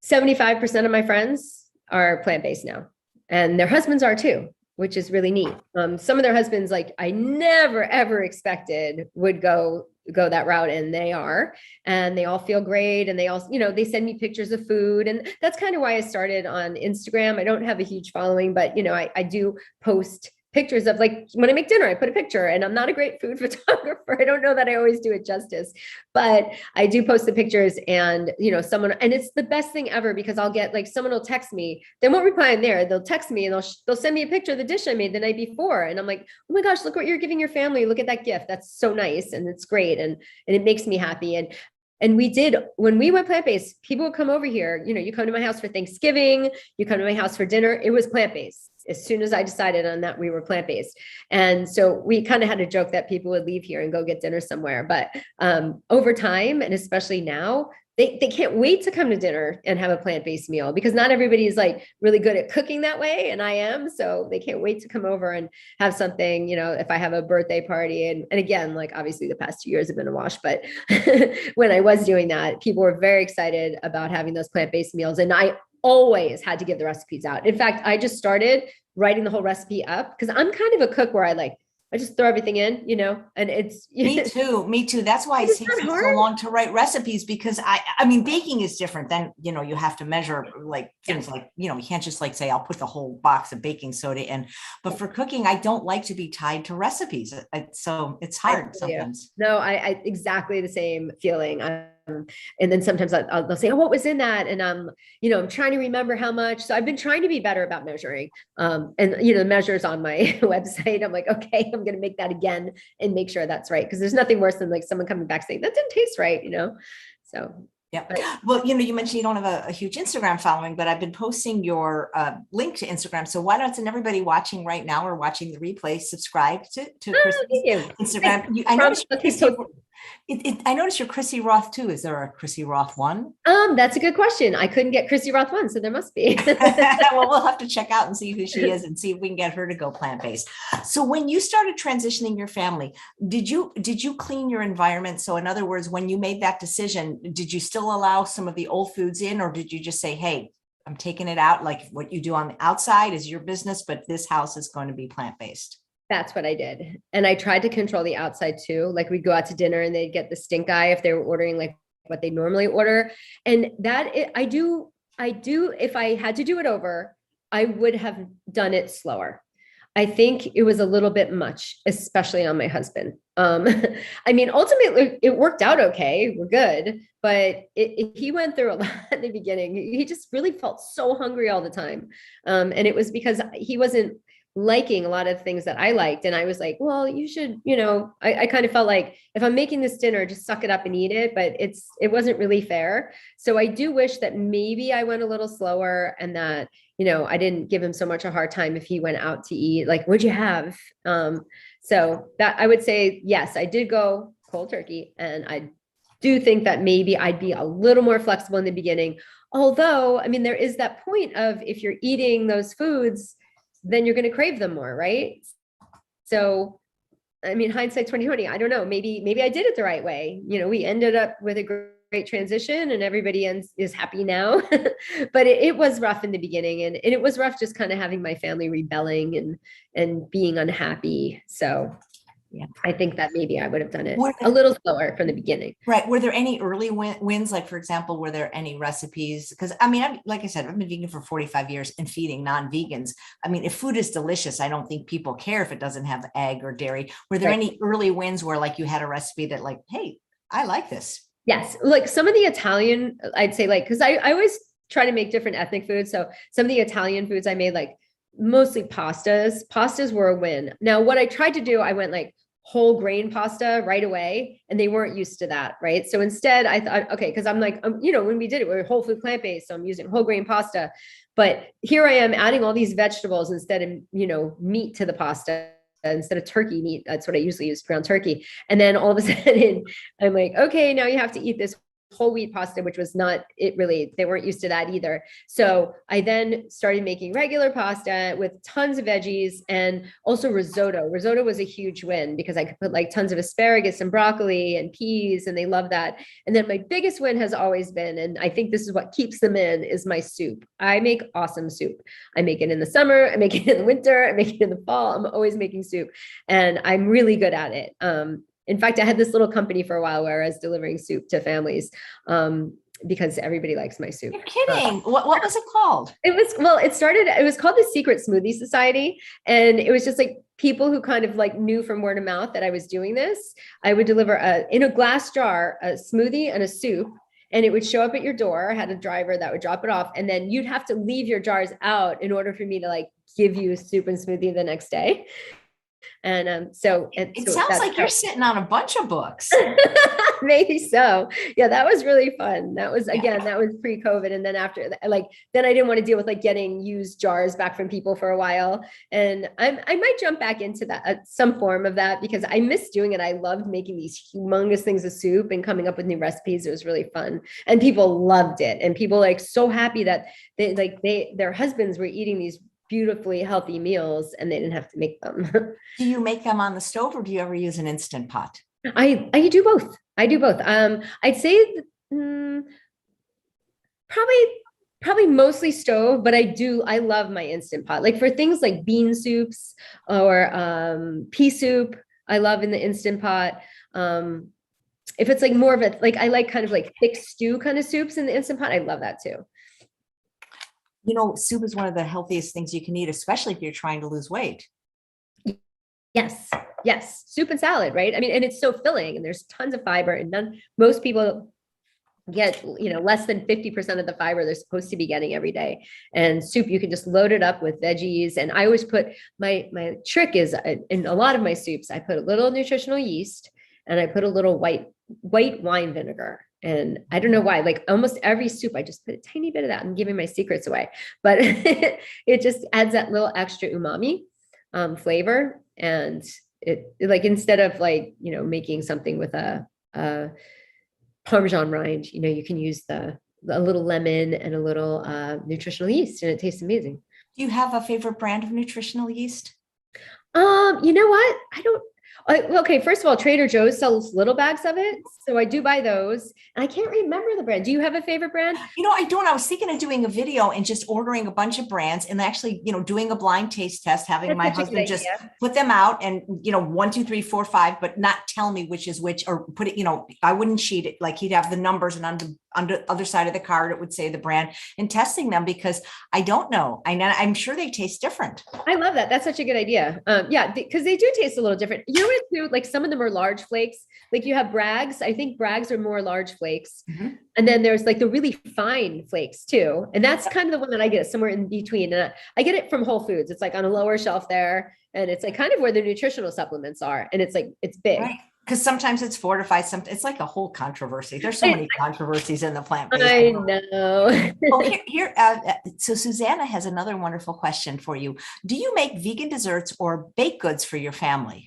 75% of my friends are plant-based now, and their husbands are too, which is really neat. Some of their husbands, like I never, ever expected would go that route, and they are, and they all feel great. And they all, they send me pictures of food. And that's kind of why I started on Instagram. I don't have a huge following, but I do post pictures of, like, when I make dinner, I put a picture, and I'm not a great food photographer. I don't know that I always do it justice, but I do post the pictures, and, someone, and it's the best thing ever, because I'll get, like, someone will text me, they won't reply in there. They'll text me and they'll send me a picture of the dish I made the night before. And I'm like, oh my gosh, look what you're giving your family. Look at that gift. That's so nice. And it's great. And it makes me happy. And we did, when we went plant-based, people would come over here, you come to my house for Thanksgiving, you come to my house for dinner, it was plant-based. As soon as I decided on that, we were plant-based. And so we kind of had a joke that people would leave here and go get dinner somewhere. But over time, and especially now, they can't wait to come to dinner and have a plant-based meal, because not everybody is like really good at cooking that way. And I am, so they can't wait to come over and have something, if I have a birthday party. And again, like obviously the past 2 years have been a wash, but when I was doing that, people were very excited about having those plant-based meals. And I always had to give the recipes out. In fact, I just started writing the whole recipe up, because I'm kind of a cook where I just throw everything in, and it's Me too. Me too. That's why it It's takes not me so hard. long to write recipes, because I mean, baking is different than, you have to measure like things like, you can't just like say, I'll put the whole box of baking soda in. But for cooking, I don't like to be tied to recipes. So it's hard sometimes. No, I exactly the same feeling. And then sometimes they'll say, "Oh, what was in that?" And I'm trying to remember how much. So I've been trying to be better about measuring. And the measures on my website. I'm like, okay, I'm going to make that again and make sure that's right, because there's nothing worse than like someone coming back saying that didn't taste right. So. Yeah. But, Well, you mentioned you don't have a huge Instagram following, but I've been posting your link to Instagram. So why don't everybody watching right now or watching the replay subscribe to Chrissy's thank you. Instagram? I noticed I noticed you're Chrissy Roth too. Is there a Chrissy Roth one? That's a good question. I couldn't get Chrissy Roth one, so there must be. Well, we'll have to check out and see who she is and see if we can get her to go plant-based. So when you started transitioning your family, did you clean your environment? So in other words, when you made that decision, did you still allow some of the old foods in, or did you just say, hey, I'm taking it out, like what you do on the outside is your business, but this house is going to be plant-based? That's what I did. And I tried to control the outside too. Like we'd go out to dinner and they'd get the stink eye if they were ordering like what they normally order. And I do, if I had to do it over, I would have done it slower. I think it was a little bit much, especially on my husband. I mean, ultimately it worked out okay. We're good, but he went through a lot in the beginning. He just really felt so hungry all the time. And it was because he wasn't liking a lot of things that I liked. And I was like, well, you should, I kind of felt like if I'm making this dinner, just suck it up and eat it. But it wasn't really fair. So I do wish that maybe I went a little slower, and that, I didn't give him so much a hard time if he went out to eat, like, what'd you have? So that I would say, yes, I did go cold turkey. And I do think that maybe I'd be a little more flexible in the beginning. Although, I mean, there is that point of if you're eating those foods, then you're going to crave them more, right? So, I mean, hindsight 2020, I don't know, maybe I did it the right way. We ended up with a great transition and everybody is happy now. But it was rough in the beginning, and it was rough just kind of having my family rebelling and being unhappy. So yeah, I think that maybe I would have done it a little slower from the beginning. Right. Were there any early wins? Like, for example, were there any recipes? Because I mean, like I said, I've been vegan for 45 years and feeding non-vegans. I mean, if food is delicious, I don't think people care if it doesn't have egg or dairy. Were there any early wins where like you had a recipe that like, hey, I like this? Yes. Like some of the Italian, I'd say like, because I always try to make different ethnic foods. So some of the Italian foods I made, like mostly pastas. Pastas were a win. Now, what I tried to do, I went like whole grain pasta right away, and they weren't used to that, right? So instead I thought, okay, because I'm like, when we did it, we were whole food plant-based, so I'm using whole grain pasta. But here I am adding all these vegetables instead of, meat to the pasta. Instead of turkey meat, that's what I usually use, ground turkey. And then all of a sudden I'm like, okay, now you have to eat this whole wheat pasta, which was not it really, they weren't used to that either. So I then started making regular pasta with tons of veggies, and also risotto. Risotto was a huge win because I could put like tons of asparagus and broccoli and peas, and they love that. And then my biggest win has always been, and I think this is what keeps them in, is my soup. I make awesome soup. I make it in the summer, I make it in the winter, I make it in the fall. I'm always making soup, and I'm really good at it. In fact, I had this little company for a while where I was delivering soup to families, because everybody likes my soup. You're kidding. What was it called? It was called the Secret Smoothie Society. And it was just like people who kind of like knew from word of mouth that I was doing this. I would deliver in a glass jar, a smoothie and a soup, and it would show up at your door. I had a driver that would drop it off, and then you'd have to leave your jars out in order for me to like give you soup and smoothie the next day. And It sounds that's like you're sitting on a bunch of books. maybe so. Yeah, that was really fun. That was, Yeah. again, that was pre-COVID. And then after like, then I didn't want to deal with like getting used jars back from people for a while. And I might jump back into that, some form of that, because I miss doing it. I loved making these humongous things of soup and coming up with new recipes. It was really fun. And people loved it. And people like so happy that their husbands were eating these beautifully healthy meals and they didn't have to make them. Do you make them on the stove or do you ever use an Instant Pot? I do both. I do both. I'd say probably mostly stove, but I love my Instant Pot. Like for things like bean soups or pea soup, I love in the Instant Pot. If it's like more of a, like I like kind of like thick stew kind of soups in the Instant Pot, I love that too. You know, soup is one of the healthiest things you can eat, especially if you're trying to lose weight. Yes. Yes. Soup and salad, right? I mean, and it's so filling and there's tons of fiber and most people get, less than 50% of the fiber they're supposed to be getting every day. And soup, you can just load it up with veggies. And I always put my trick is in a lot of my soups, I put a little nutritional yeast and I put a little white wine vinegar. And I don't know why, like almost every soup, I just put a tiny bit of that. I'm giving my secrets away, but it just adds that little extra umami flavor. And it like, instead of like, making something with a Parmesan rind, you can use a little lemon and a little nutritional yeast and it tastes amazing. Do you have a favorite brand of nutritional yeast? You know what? Okay, first of all, Trader Joe's sells little bags of it. So I do buy those. And I can't remember the brand. Do you have a favorite brand? I don't. I was thinking of doing a video and just ordering a bunch of brands and actually, doing a blind taste test, having my husband just put them out and, 1, 2, 3, 4, 5, but not tell me which is which or put it, I wouldn't cheat it. Like he'd have the numbers and on the other side of the card, it would say the brand and testing them because I don't know. I'm sure they taste different. I love that. That's such a good idea. Yeah, because they do taste a little different. Too, like some of them are large flakes. Like you have Bragg's. I think Bragg's are more large flakes. Mm-hmm. And then there's like the really fine flakes too. And that's kind of the one that I get somewhere in between. And I get it from Whole Foods. It's like on a lower shelf there. And it's like kind of where the nutritional supplements are. And it's like, it's big. Right. Because sometimes it's fortified, it's like a whole controversy. There's so many controversies in the plant-based. I know. So Susanna has another wonderful question for you. Do you make vegan desserts or baked goods for your family?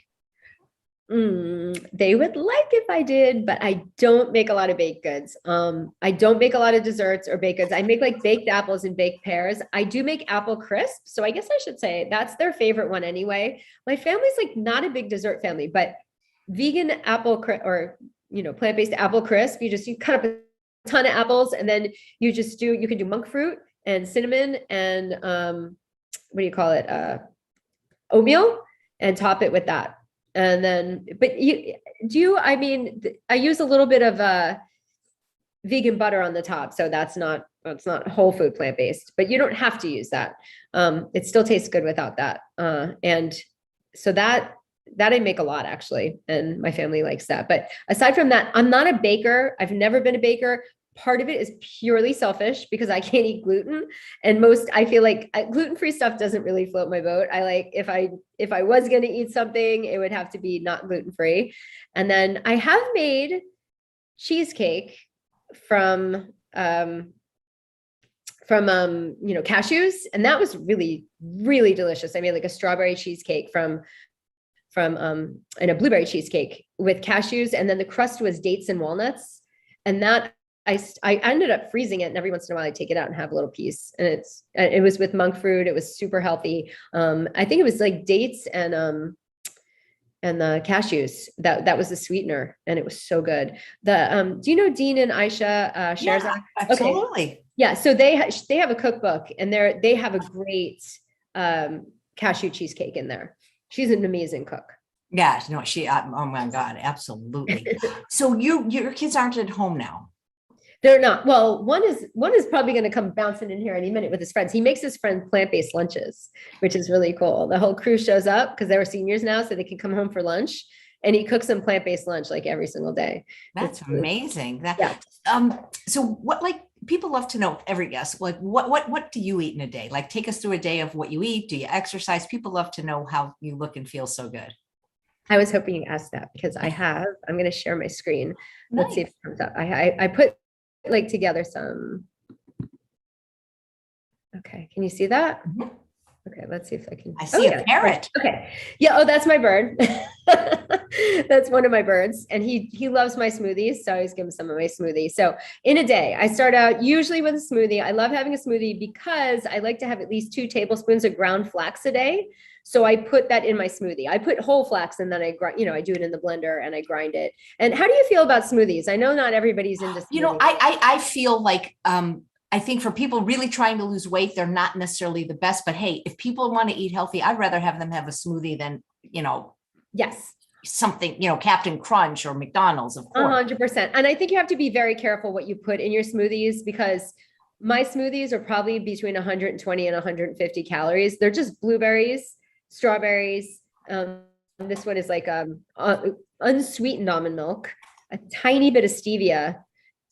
They would like if I did, but I don't make a lot of baked goods. I don't make a lot of desserts or baked goods. I make like baked apples and baked pears. I do make apple crisp. So I guess I should say that's their favorite one anyway. My family's like not a big dessert family, but vegan apple or, plant-based apple crisp, you cut up a ton of apples and then you can do monk fruit and cinnamon and, oatmeal and top it with that. And then, I use a little bit of vegan butter on the top. So that's not whole food plant-based, but you don't have to use that. It still tastes good without that. And so that I make a lot actually. And my family likes that. But aside from that, I'm not a baker. I've never been a baker. Part of it is purely selfish because I can't eat gluten. And I feel like gluten-free stuff doesn't really float my boat. I like, if I was going to eat something, it would have to be not gluten-free. And then I have made cheesecake from cashews. And that was really, really delicious. I made like a strawberry cheesecake and a blueberry cheesecake with cashews. And then the crust was dates and walnuts. And that I ended up freezing it, and every once in a while I take it out and have a little piece. And it was with monk fruit. It was super healthy. I think it was like dates and the cashews that was the sweetener, and it was so good. Do you know Dean and Aisha Sherzak? Yeah, absolutely. Okay. Yeah, so they have a cookbook, and they have a great cashew cheesecake in there. She's an amazing cook. Yeah, oh my God, absolutely. So your kids aren't at home now. They're not. Well, one is probably going to come bouncing in here any minute with his friends. He makes his friends plant-based lunches, which is really cool. The whole crew shows up because they were seniors now, so they can come home for lunch. And he cooks them plant-based lunch like every single day. That's amazing. Yeah. So what, like people love to know every guest, like what do you eat in a day? Like take us through a day of what you eat. Do you exercise? People love to know how you look and feel so good. I was hoping you asked that because I'm going to share my screen. Let's see if Nice. it comes up. I put like together some. Okay. Can you see that? Mhm. Okay. Let's see if I can. I see a parrot. Okay. Yeah. Oh, that's my bird. That's one of my birds. And he loves my smoothies. So I always give him some of my smoothies. So in a day, I start out usually with a smoothie. I love having a smoothie because I like to have at least 2 tablespoons of ground flax a day. So I put that in my smoothie. I put whole flax and then I grind, I do it in the blender and I grind it. And how do you feel about smoothies? I know not everybody's into smoothies. I feel like I think for people really trying to lose weight, they're not necessarily the best. But hey, if people want to eat healthy, I'd rather have them have a smoothie than, Yes. something, Captain Crunch or McDonald's, of course. 100%. And I think you have to be very careful what you put in your smoothies because my smoothies are probably between 120 and 150 calories. They're just blueberries, strawberries. This one is like unsweetened almond milk, a tiny bit of stevia,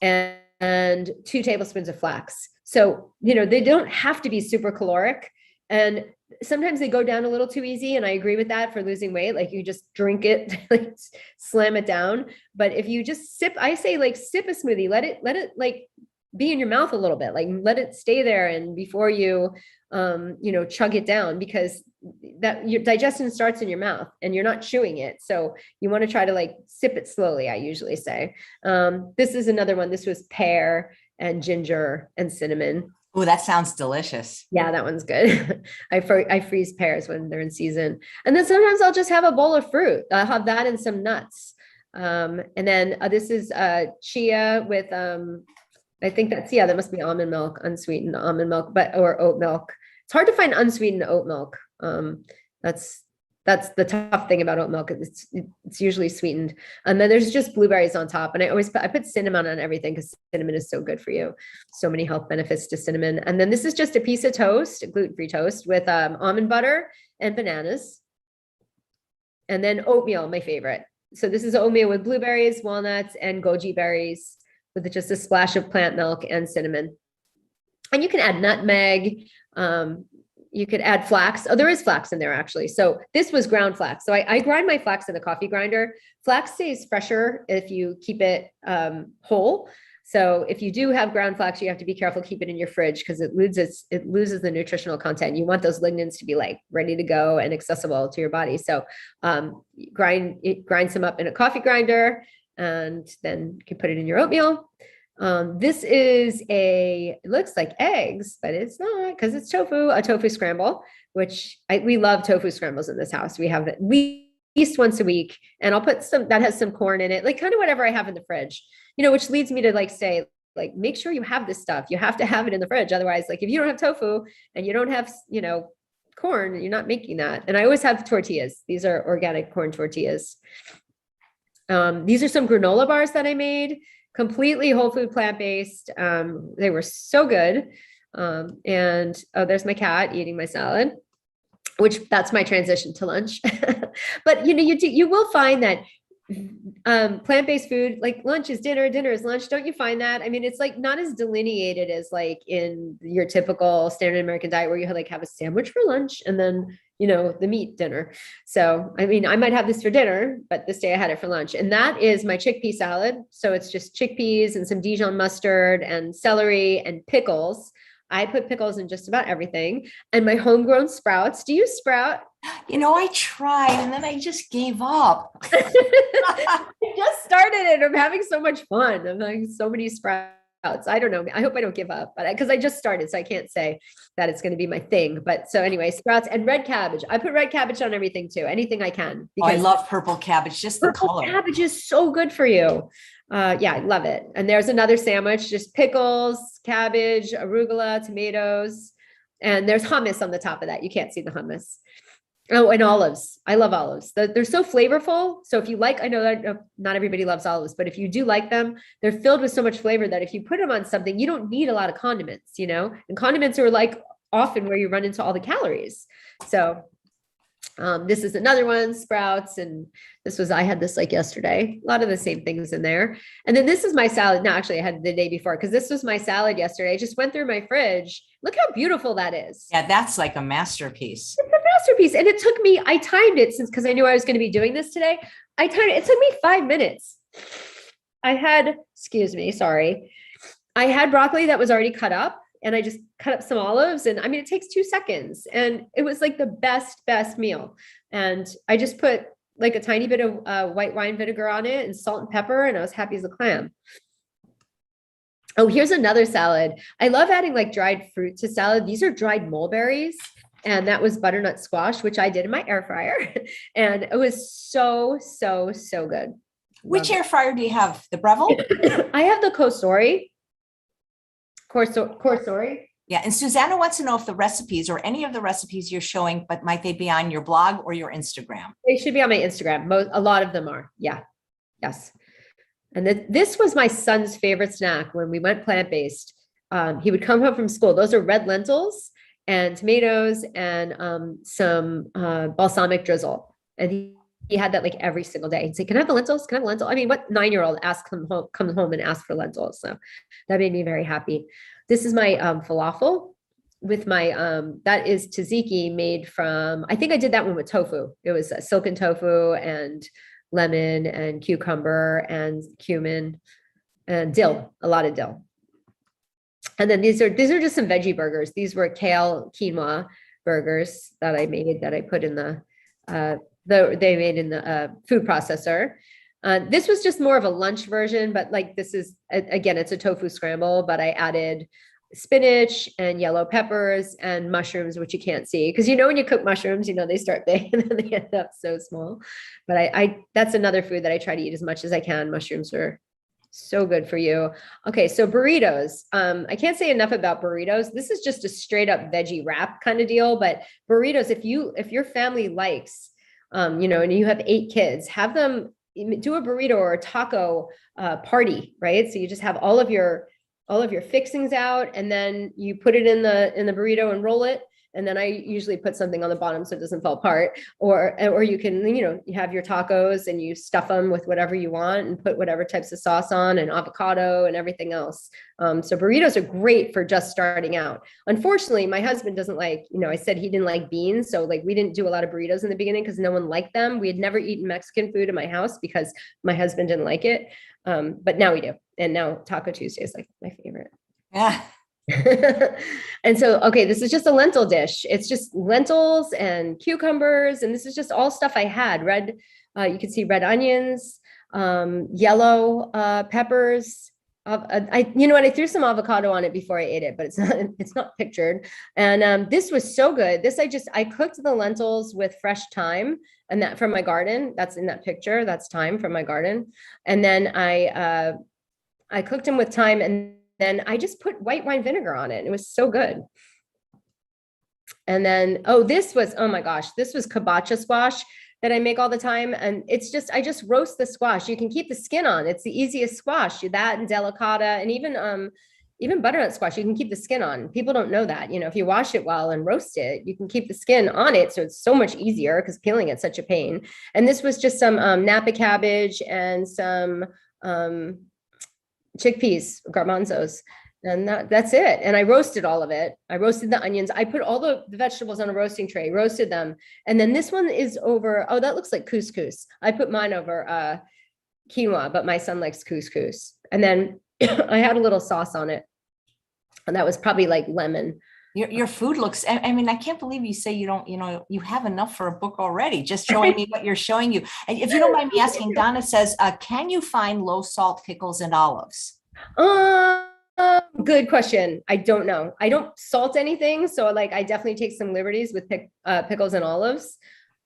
and 2 tablespoons of flax. So, they don't have to be super caloric. And sometimes they go down a little too easy. And I agree with that for losing weight. Like you just drink it, like slam it down. But if you just sip, I say like sip a smoothie, let it like be in your mouth a little bit, like let it stay there. And before you, chug it down, because that your digestion starts in your mouth and you're not chewing it. So you want to try to like sip it slowly. I usually say, this is another one. This was pear and ginger and cinnamon. Oh, that sounds delicious. Yeah, that one's good. I freeze pears when they're in season. And then sometimes I'll just have a bowl of fruit. I'll have that and some nuts. And then this is chia with, I think that must be almond milk, unsweetened almond milk, or oat milk. It's hard to find unsweetened oat milk. That's the tough thing about oat milk. It's usually sweetened. And then there's just blueberries on top. And I put cinnamon on everything because cinnamon is so good for you. So many health benefits to cinnamon. And then this is just a piece of toast, gluten-free toast with almond butter and bananas. And then oatmeal, my favorite. So this is oatmeal with blueberries, walnuts, and goji berries with just a splash of plant milk and cinnamon. And you can add nutmeg. You could add flax. Oh, there is flax in there actually. So this was ground flax. So I grind my flax in the coffee grinder. Flax stays fresher if you keep it whole. So if you do have ground flax, you have to be careful, keep it in your fridge because it loses the nutritional content. You want those lignans to be like ready to go and accessible to your body. So grind some up in a coffee grinder and then you can put it in your oatmeal. This is it looks like eggs, but it's not because it's a tofu scramble, which we love tofu scrambles in this house. We have at least once a week, and I'll put some that has some corn in it, like kind of whatever I have in the fridge, which leads me to like say, like, make sure you have this stuff. You have to have it in the fridge. Otherwise, like if you don't have tofu and you don't have, corn, you're not making that. And I always have tortillas. These are organic corn tortillas. These are some granola bars that I made. Completely whole food, plant-based. They were so good. And there's my cat eating my salad, which that's my transition to lunch. But you will find that plant-based food, like lunch is dinner, dinner is lunch. Don't you find that? I mean, it's like not as delineated as like in your typical standard American diet where you like have a sandwich for lunch and then the meat dinner. So, I mean, I might have this for dinner, but this day I had it for lunch. And that is my chickpea salad. So it's just chickpeas and some Dijon mustard and celery and pickles. I put pickles in just about everything. And my homegrown sprouts. Do you sprout? I tried and then I just gave up. I just started it. I'm having so much fun. I'm having so many sprouts. I don't know. I hope I don't give up, but because I just started, so I can't say that it's going to be my thing. But so anyway, sprouts and red cabbage. I put red cabbage on everything too. Anything I can. I love purple cabbage. Just the color. Cabbage is so good for you. Yeah, I love it. And there's another sandwich, just pickles, cabbage, arugula, tomatoes, and there's hummus on the top of that. You can't see the hummus. Oh, and olives. I love olives. They're so flavorful. So if you like, I know that not everybody loves olives, but if you do like them, they're filled with so much flavor that if you put them on something, you don't need a lot of condiments, and condiments are like often where you run into all the calories. So This is another one, sprouts. And I had this like yesterday, a lot of the same things in there. And then this is my salad. No, actually I had the day before, because this was my salad yesterday. I just went through my fridge. Look how beautiful that is. Yeah, that's like a masterpiece. It's a masterpiece. And it took me, I timed it because I knew I was going to be doing this today. It took me 5 minutes. Excuse me, sorry. I had broccoli that was already cut up, and I just cut up some olives, and I mean, it takes 2 seconds, and it was like the best meal. And I just put like a tiny bit of white wine vinegar on it and salt and pepper, and I was happy as a clam. Oh, here's another salad. I love adding like dried fruit to salad. These are dried mulberries, and that was butternut squash, which I did in my air fryer. And it was so good. Which air fryer do you have? The Breville? I have the Cosori. Corsori. Yeah. And Susanna wants to know if the recipes or any of the recipes you're showing, but might they be on your blog or your Instagram? They should be on my Instagram. A lot of them are. Yeah. Yes. And this was my son's favorite snack when we went plant-based. He would come home from school. Those are red lentils and tomatoes and some balsamic drizzle. And he had that like every single day. He'd say, "Can I have the lentils? Can I have lentils?" I mean, what 9-year-old comes home and asks for lentils? So that made me very happy. This is my falafel with my, that is tzatziki made from, I think I did that one with tofu. It was silken tofu and lemon and cucumber and cumin and dill, a lot of dill. And then these are just some veggie burgers. These were kale quinoa burgers that I made, that I put in they made in the food processor. This was just more of a lunch version, but like this is, again, it's a tofu scramble, but I added spinach and yellow peppers and mushrooms, which you can't see. Because when you cook mushrooms, they start big and then they end up so small. But that's another food that I try to eat as much as I can. Mushrooms are so good for you. Okay, so burritos. I can't say enough about burritos. This is just a straight up veggie wrap kind of deal. But burritos, if your family likes, and you have 8 kids, have them do a burrito or a taco party, right? So you just have all of your fixings out, and then you put it in the burrito and roll it. And then I usually put something on the bottom so it doesn't fall apart, or you can, you have your tacos and you stuff them with whatever you want and put whatever types of sauce on and avocado and everything else. So burritos are great for just starting out. Unfortunately, my husband doesn't like, I said he didn't like beans. So like we didn't do a lot of burritos in the beginning because no one liked them. We had never eaten Mexican food in my house because my husband didn't like it. But now we do. And now Taco Tuesday is like my favorite. Yeah. And so, okay, this is just a lentil dish. It's just lentils and cucumbers. And this is just all stuff I had. You can see red onions, yellow peppers. I threw some avocado on it before I ate it, but it's not pictured. And this was so good. I cooked the lentils with fresh thyme, and that from my garden. That's in that picture. That's thyme from my garden. And then I cooked them with thyme, and then I just put white wine vinegar on it. It was so good. And then, oh my gosh, this was kabocha squash that I make all the time. And I just roast the squash. You can keep the skin on. It's the easiest squash. That and delicata, and even butternut squash, you can keep the skin on. People don't know that. If you wash it well and roast it, you can keep the skin on it. So it's so much easier because peeling it's such a pain. And this was just some Napa cabbage and some chickpeas, garbanzos, and that's it. And I roasted all of it. I roasted the onions. I put all the vegetables on a roasting tray, roasted them. And then this one is over, that looks like couscous. I put mine over quinoa, but my son likes couscous. And then I had a little sauce on it. And that was probably like lemon. Your food looks, I mean, I can't believe you say you don't, you have enough for a book already, just showing me what you're showing you. And if you don't mind me asking, Donna says, can you find low salt pickles and olives? Good question. I don't know. I don't salt anything. So like, I definitely take some liberties with pickles and olives.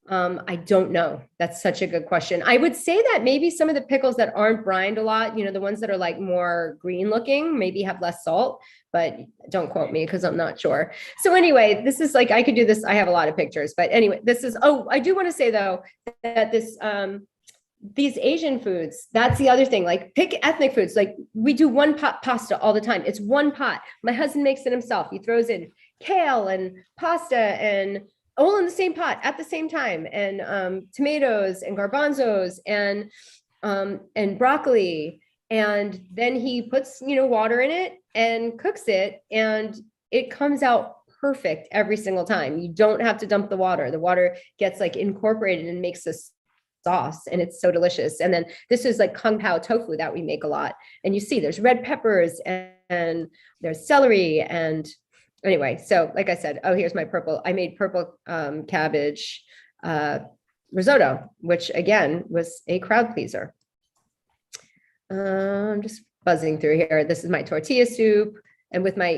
I don't know. That's such a good question. I would say that maybe some of the pickles that aren't brined a lot, the ones that are like more green looking, maybe have less salt, but don't quote me because I'm not sure. So anyway, this is like, I could do this. I have a lot of pictures, but anyway, I do want to say though, that these Asian foods, that's the other thing, like pick ethnic foods. Like we do one pot pasta all the time. It's one pot. My husband makes it himself. He throws in kale and pasta and all in the same pot at the same time, and tomatoes and garbanzos and broccoli. And then he puts, water in it and cooks it, and it comes out perfect every single time. You don't have to dump the water. The water gets like incorporated and makes this sauce, and it's so delicious. And then this is like kung pao tofu that we make a lot. And you see there's red peppers and there's celery. And anyway, so like I said, oh, here's my purple. I made purple cabbage risotto, which again was a crowd pleaser. I'm just buzzing through here. This is my tortilla soup. And with my,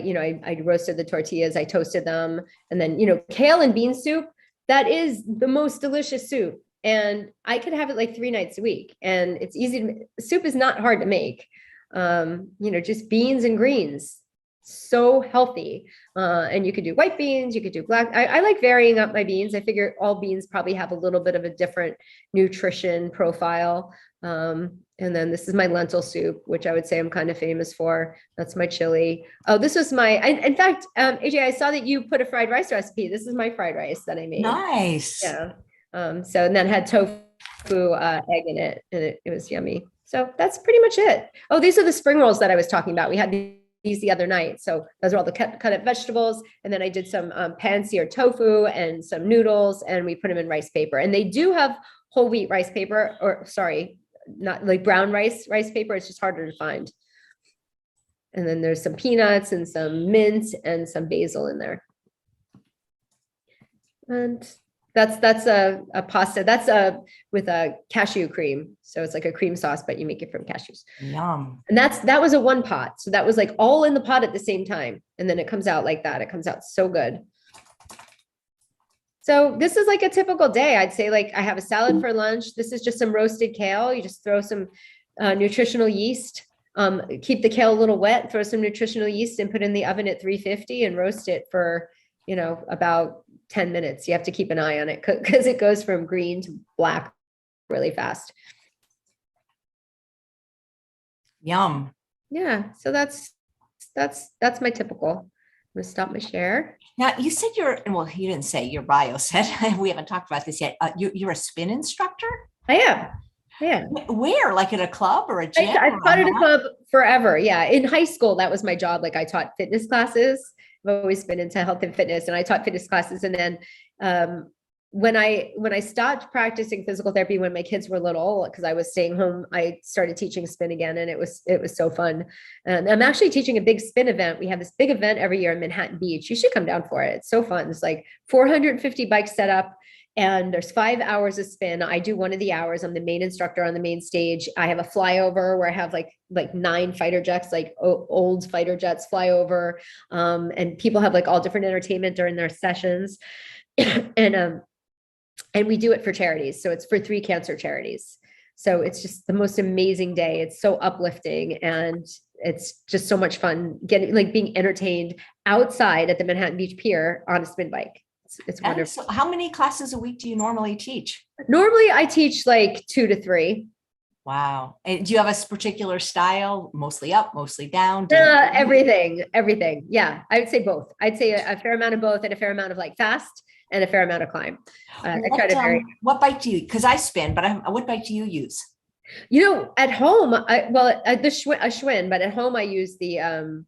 I roasted the tortillas, I toasted them. And then, kale and bean soup, that is the most delicious soup. And I could have it like 3 nights a week. And it's easy to, soup is not hard to make. Just beans and greens, so healthy. And you could do white beans, you could do black. I like varying up my beans. I figure all beans probably have a little bit of a different nutrition profile. And then this is my lentil soup, which I would say I'm kind of famous for. That's my chili. Oh, this was in fact, AJ, I saw that you put a fried rice recipe. This is my fried rice that I made. Nice. Yeah. So, and then had tofu egg in it, and it was yummy. So that's pretty much it. Oh, these are the spring rolls that I was talking about. We had these the other night. So those are all the cut up vegetables. And then I did some pan-seared tofu and some noodles, and we put them in rice paper. And they do have whole wheat rice paper, or sorry, not like brown rice paper. It's just harder to find. And then there's some peanuts and some mint and some basil in there. And that's a pasta. That's with a cashew cream. So it's like a cream sauce, but you make it from cashews. Yum. And that was a one pot. So that was like all in the pot at the same time. And then it comes out like that. It comes out so good. So this is like a typical day. I'd say like I have a salad for lunch. This is just some roasted kale. You just throw some nutritional yeast, keep the kale a little wet, throw some nutritional yeast and put it in the oven at 350 and roast it for, about 10 minutes. You have to keep an eye on it because it goes from green to black really fast. Yum. Yeah. So that's my typical. I'm gonna stop my share. Now you said you didn't say, your bio said, we haven't talked about this yet. You're a spin instructor? I am. Yeah. Where? Like at a club or a gym? I've taught at a club forever. Yeah. In high school, that was my job. Like I taught fitness classes. I've always been into health and fitness, and I taught fitness classes. And then when I stopped practicing physical therapy when my kids were little, because I was staying home, I started teaching spin again, and it was so fun. And I'm actually teaching a big spin event. We have this big event every year in Manhattan Beach. You should come down for it. It's so fun. It's like 450 bikes set up, and there's 5 hours of spin. I do one of the hours. I'm the main instructor on the main stage. I have a flyover where I have like 9 fighter jets, like old fighter jets fly over. And people have like all different entertainment during their sessions. And we do it for charities. So it's for 3 cancer charities. So it's just the most amazing day. It's so uplifting, and it's just so much fun being entertained outside at the Manhattan Beach Pier on a spin bike. It's wonderful. So how many classes a week do you normally teach? Normally I teach like 2 to 3. Wow. And do you have a particular style? Mostly up, mostly down? Everything. Yeah. I would say both. I'd say a fair amount of both, and a fair amount of like fast and a fair amount of climb. I try to vary. What bike do you, because I spin, but what bike do you use? At home, a Schwinn, but at home I use the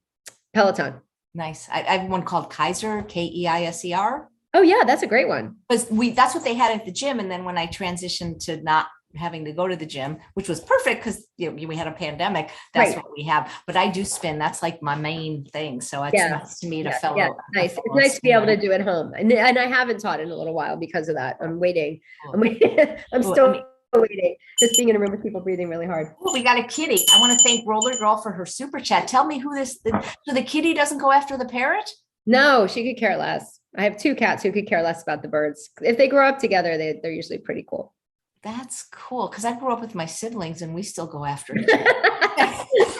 Peloton. Nice. I have one called Kaiser, Keiser. Oh yeah, that's a great one. But that's what they had at the gym. And then when I transitioned to not having to go to the gym, which was perfect because we had a pandemic, that's right. What we have. But I do spin. That's like my main thing. So it's nice to meet a fellow. Yeah, nice. It's nice to be able to do it home. And I haven't taught in a little while because of that. I'm waiting. I'm still waiting. Just being in a room with people breathing really hard. Oh, we got a kitty. I want to thank Roller Girl for her super chat. Tell me who so the kitty doesn't go after the parrot? No, she could care less. I have 2 cats who could care less about the birds. If they grow up together, they're usually pretty cool. That's cool, because I grew up with my siblings and we still go after each other.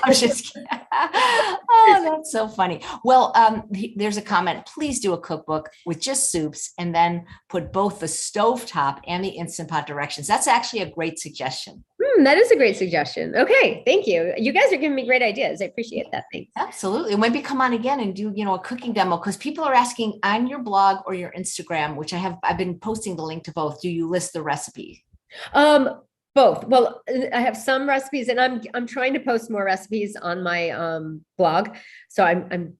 I'm just kidding. Oh, that's so funny. Well, there's a comment. Please do a cookbook with just soups and then put both the stovetop and the Instant Pot directions. That's actually a great suggestion. That is a great suggestion. Okay, thank you. You guys are giving me great ideas. I appreciate that. Thanks. Absolutely. And maybe come on again and do, a cooking demo, because people are asking on your blog or your Instagram, which I've been posting the link to both. Do you list the recipe? Both. Well, I have some recipes, and I'm trying to post more recipes on my blog. So I'm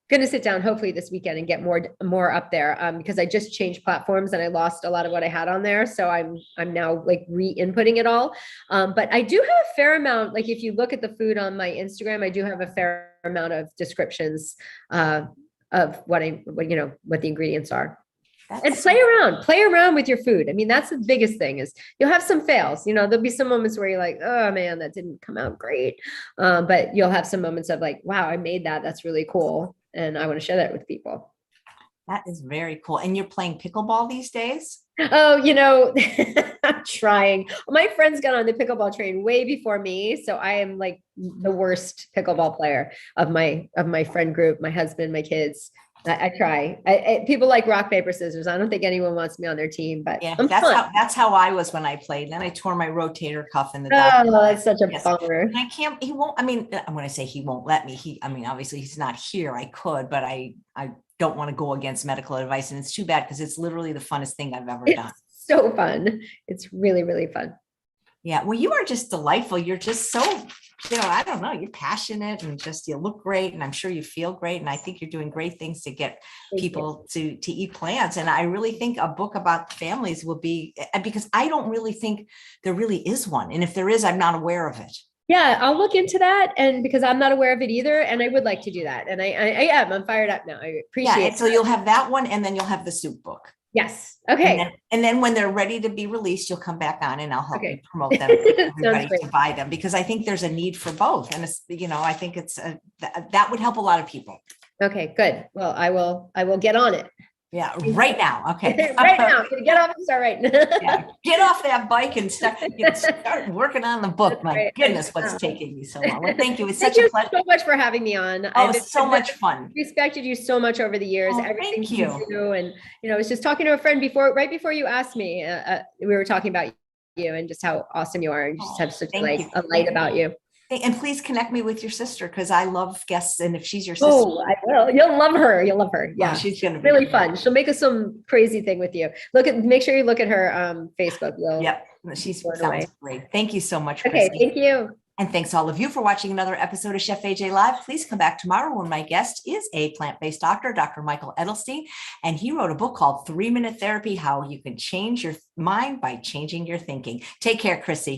going to sit down hopefully this weekend and get more up there, because I just changed platforms and I lost a lot of what I had on there. So I'm now like re-inputting it all. But I do have a fair amount. Like if you look at the food on my Instagram, I do have a fair amount of descriptions of what the ingredients are. And play around with your food. I mean, that's the biggest thing is you'll have some fails, there'll be some moments where you're like, oh man, that didn't come out great. But you'll have some moments of like, wow, I made that. That's really cool. And I want to share that with people. That is very cool. And you're playing pickleball these days? Oh, I'm trying. My friends got on the pickleball train way before me. So I am like the worst pickleball player of my friend group, my husband, my kids. I try. People like rock, paper, scissors. I don't think anyone wants me on their team, but yeah, that's how I was when I played. Then I tore my rotator cuff in the doctor. Oh, that's such a bummer. And he won't, when I say he won't let me, obviously he's not here. I could, but I don't want to go against medical advice. And it's too bad because it's literally the funnest thing I've ever done. So fun. It's really, really fun. Yeah. Well, you are just delightful. You're just so, I don't know, you're passionate and just, you look great. And I'm sure you feel great. And I think you're doing great things to get people to eat plants. And I really think a book about families will be, because I don't really think there really is one. And if there is, I'm not aware of it. Yeah, I'll look into that. And because I'm not aware of it either. And I would like to do that. And I'm fired up now. I appreciate it. So you'll have that one and then you'll have the soup book. Yes. Okay. And then when they're ready to be released, you'll come back on and I'll help you promote them for everybody to buy them, because I think there's a need for both. And it's, I think it's that would help a lot of people. Okay, good. Well, I will get on it. Yeah, right now. Okay. Right now. Get off and start writing. Yeah, get off that bike and start working on the book. My goodness, what's taking me so long. Well, thank you. It's such a pleasure. So much for having me on. Oh, it's so much fun. Respected you so much over the years. Oh, everything thank you. Do. And, I was just talking to a friend right before you asked me, we were talking about you and just how awesome you are. And you just have such a light about you. And please connect me with your sister, because I love guests. And if she's your sister, I will. You'll love her. Yeah, she's gonna be really fun. She'll make us some crazy thing with you. Make sure you look at her Facebook. Yep, she sounds great. Thank you so much, Chrissy. Okay, thank you. And thanks all of you for watching another episode of Chef AJ Live. Please come back tomorrow when my guest is a plant-based doctor, Dr. Michael Edelstein, and he wrote a book called 3-Minute Therapy: How You Can Change Your Mind by Changing Your Thinking. Take care, Chrissy.